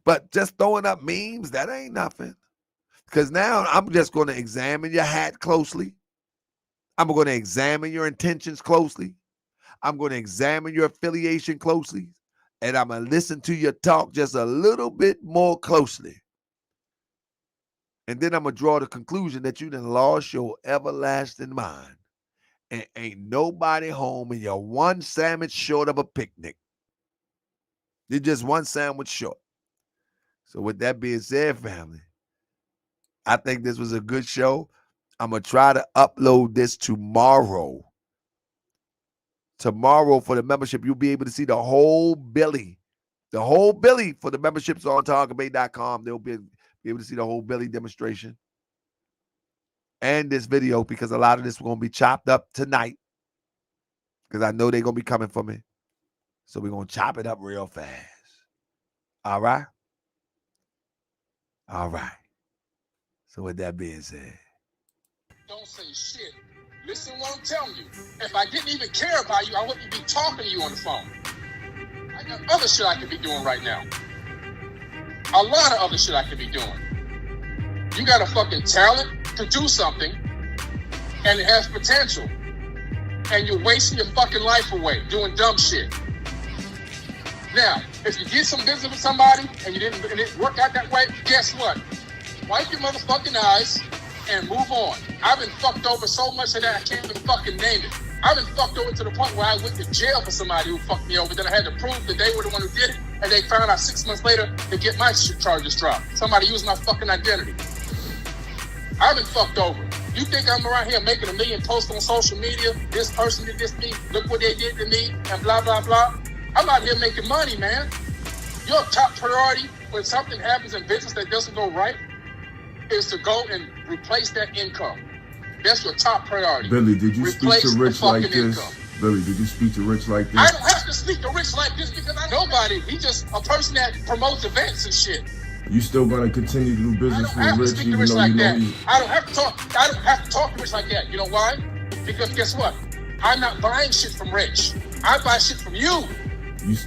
S6: But just throwing up memes, that ain't nothing. Because now I'm just going to examine your hat closely. I'm going to examine your intentions closely. I'm going to examine your affiliation closely. And I'm going to listen to your talk just a little bit more closely. And then I'm going to draw the conclusion that you done lost your everlasting mind. And ain't nobody home and you're one sandwich short of a picnic. You're just one sandwich short. So with that being said, family, I think this was a good show. I'm going to try to upload this tomorrow. Tomorrow for the membership, you'll be able to see the whole Billy. The whole Billy for the memberships on TaharkaBey.com. They'll be able to see the whole Billy demonstration. And this video, because a lot of this is going to be chopped up tonight. Because I know they're going to be coming for me. So we're going to chop it up real fast. All right? All right. So with that being said.
S4: Don't say shit. Listen to what I'm telling you. If I didn't even care about you, I wouldn't be talking to you on the phone. I got other shit I could be doing right now. A lot of other shit I could be doing. You got a fucking talent to do something, and it has potential. And you're wasting your fucking life away doing dumb shit. Now, if you get some business with somebody and it didn't work out that way, guess what? Wipe your motherfucking eyes and move on. I've been fucked over so much that I can't even fucking name it. I've been fucked over to the point where I went to jail for somebody who fucked me over. Then I had to prove that they were the one who did it. and they found out 6 months later to get my charges dropped. Somebody used my fucking identity. I've been fucked over. You think I'm around here making a million posts on social media? This person did this to me, look what they did to me, and blah, blah, blah. I'm out here making money, man. Your top priority when something happens in business that doesn't go right is to go and replace that income. That's your top priority.
S5: Billy, did you speak to Rich like this?
S4: Income.
S5: Billy, did you speak to Rich like this?
S4: I don't have to speak to Rich like this because I know nobody. He's just a person that promotes events and shit.
S5: You still gonna continue to do business with Rich even though you know he's...
S4: I don't have to talk to Rich like that. You know why? Because guess what? I'm not buying shit from Rich. I buy shit from you. And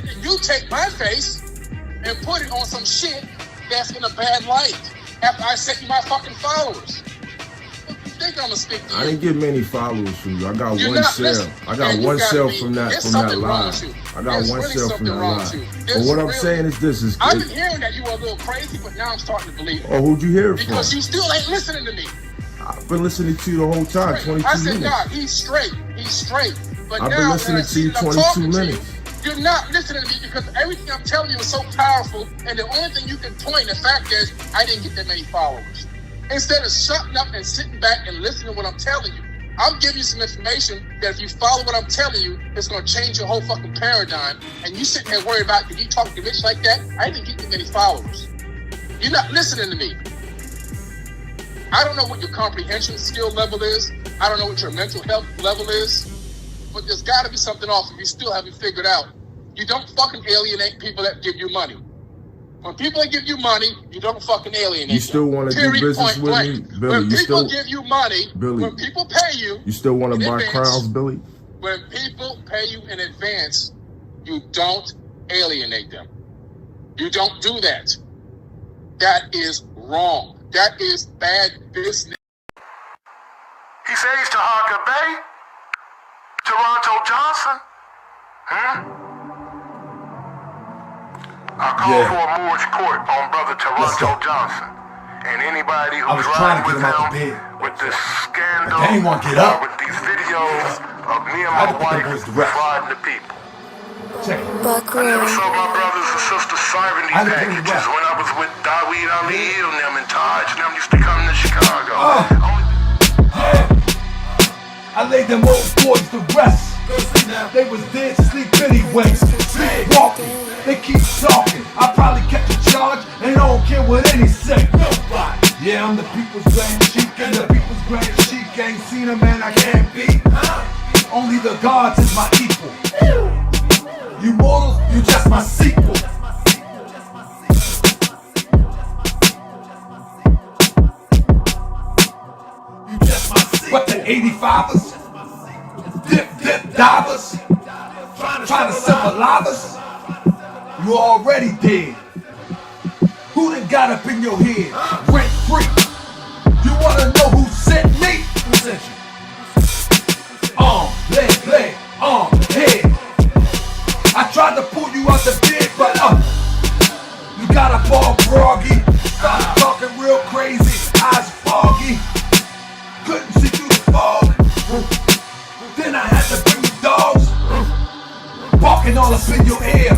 S4: then you take my face and put it on some shit that's in a bad light after I sent you my fucking followers. What do you think I'm gonna speak to you?
S5: I didn't get many followers from you. I got one sale. I got one sale from that live. I got one sale from that live. But what I'm saying is this:
S4: I've been hearing that you were a little crazy, but now I'm starting to believe it.
S5: Oh, who'd you hear it from?
S4: Because you still ain't listening to me.
S5: I've been listening to you the whole time, 22 minutes.
S4: I said, God, he's straight. He's straight. But
S5: I've
S4: now
S5: been listening to you 22 minutes.
S4: You're not listening to me because everything I'm telling you is so powerful, and the only thing you can point, the fact is, I didn't get that many followers. Instead of shutting up and sitting back and listening to what I'm telling you, I'm giving you some information that if you follow what I'm telling you, it's going to change your whole fucking paradigm. And you sitting there worried about, did you talk to Rich like that? I didn't get that many followers. You're not listening to me. I don't know what your comprehension skill level is. I don't know what your mental health level is. But there's got to be something off if you still haven't figured out. You don't fucking alienate people that give you money. When people that give you money, you don't fucking alienate them.
S5: You still want to do business with me? Billy,
S4: when people give you money,
S5: Billy,
S4: when people pay you...
S5: You still want to buy crowns, Billy?
S4: When people pay you in advance, you don't alienate them. You don't do that. That is wrong. That is bad business.
S1: He says he's Taharka Bey? Toronto Johnson? I called for a Moorish court on brother Taharka Johnson. And anybody who's riding with him with this scandal with these videos of me and my wife frauding the people.
S8: Check it.
S1: I never saw my brothers and sisters serving these packages when I was with Daweed Ali and them and Taj and them used to come to Chicago.
S2: I laid them old boys to rest. They was dead sleep anyway. Sleepwalking, they keep talking. I probably catch a charge and I don't care what any say. Nobody. Yeah, I'm the people's grand chief, and the people's grand chief ain't seen a man I can't beat. Only the gods is my equal. You mortals, you just my sequel. You just my sequel. What the 85ers? Dip divers? Trying to symbolize us? You already dead. Who done got up in your head? Rent free. You wanna know who sent me? Who sent you? Leg, head. I tried to pull you out the bed, but you got up all groggy. Started talking real crazy, eyes foggy. Couldn't see through the fog. Then I had to bring the dogs, barking all up in your ear,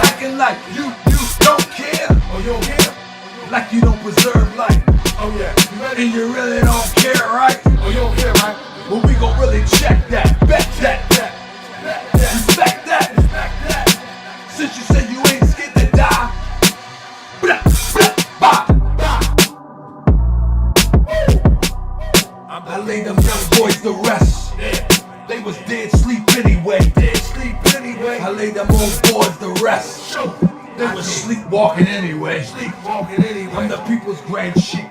S2: acting like you don't care. Oh, you don't care? Like you don't preserve life. Oh yeah. And you really don't care, right? Oh, you don't care, right? Well, we gon' really check that, bet that, respect that. Since you said you ain't scared to die, I laid them young boys to rest. They was dead sleep anyway. I laid them old boys to rest. They was sleepwalking anyway. I'm the people's grand chief.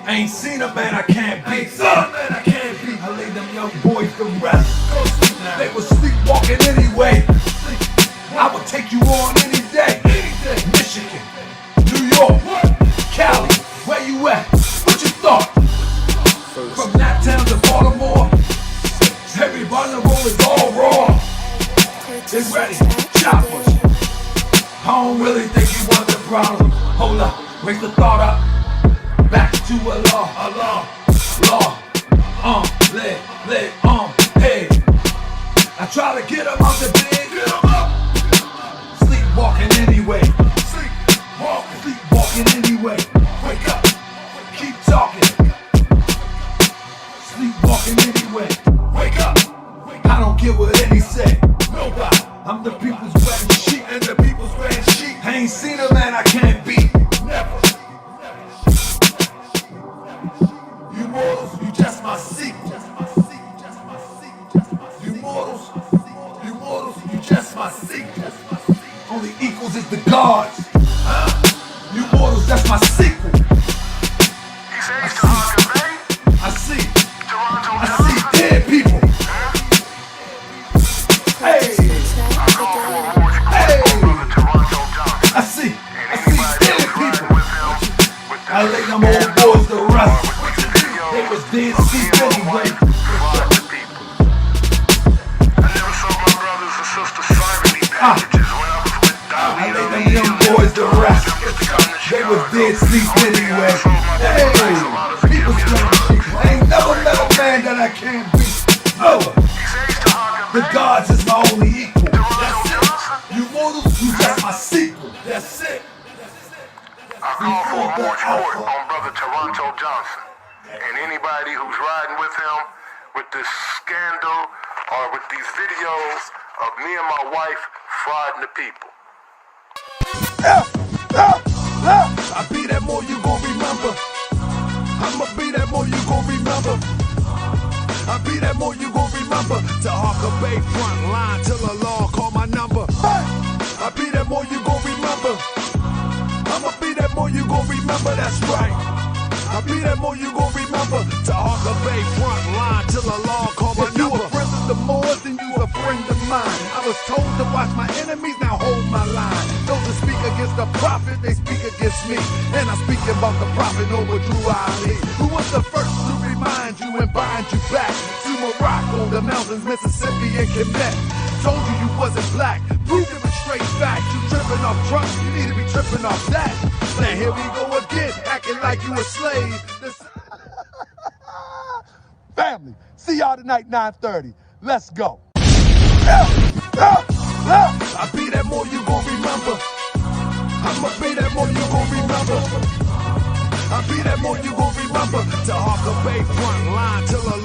S2: I ain't seen a man I can't beat. I laid them young boys to rest. They was sleepwalking anyway. I would take you on any day. Michigan, New York, Cali, where you at? What you thought? From that town to Baltimore, everybody on the road is all raw. They ready, choppers. I don't really think you want the problem. Hold up, wake the thought up. Back to a law, leg, head. I try to get him out the bed, anyway. Sleepwalking anyway. Wake up, keep talking. Sleepwalking anyway. Wake up, I don't care what any say. Nobody, I'm the people's grand sheep and the people's grand sheep. I ain't seen a man I can't beat. Never. You mortals, you just my sequel. You mortals, you just my sequel. Only equals is the gods. You mortals, that's my sequel.
S1: He says Taharka Bey.
S2: I see
S1: Toronto Johnson.
S2: dead people. Hey,
S1: I call for a Moorish court on brother Toronto Johnson.
S2: I see
S1: And anybody
S2: dead
S1: who's riding
S2: people.
S1: with him with this
S2: I laid them old boys to rest. They was dead sleep anyway.
S1: fraud to people. I never saw my brothers and sisters signing these packages when I was with
S2: I laid them young boys to rest. They was dead sleep anyway. Hey, people strange. I ain't never met a man that I can't beat. No, the gods is my only equal. That's it. You mortals, you just my sequel. That's it.
S1: I call for a Moorish court on brother Toronto Johnson and anybody who's riding with him with this scandal or with these videos of me and my wife frauding the people.
S2: I be that more you gon' remember. I'ma be that more you gon' remember. I be that more you gon' remember. Taharka Bey front line till the law call my number. I be that more you gon' remember. I'ma be that more you gon' remember. That's right. I be that more you gon' remember. Taharka Bey front line till the law call my number. If you a friend of the Moors, then you a friend of mine. I was told to watch my enemies, now hold my line. Those that speak against the prophet, they speak against me. And I'm speaking about the prophet over Drew Ali, who was the first to remind you and bind you back to Morocco, the mountains, Mississippi, and Quebec. Told you you wasn't black, proved it with straight fact. You tripping off trunks, you need to be tripping off that. Now here we go again, acting like you a slave. Family, see y'all tonight, 9:30. Let's go. I be that more you gon' remember. I'ma be that more you gon' remember. I be that more you gon' remember. Taharka Bey front line till the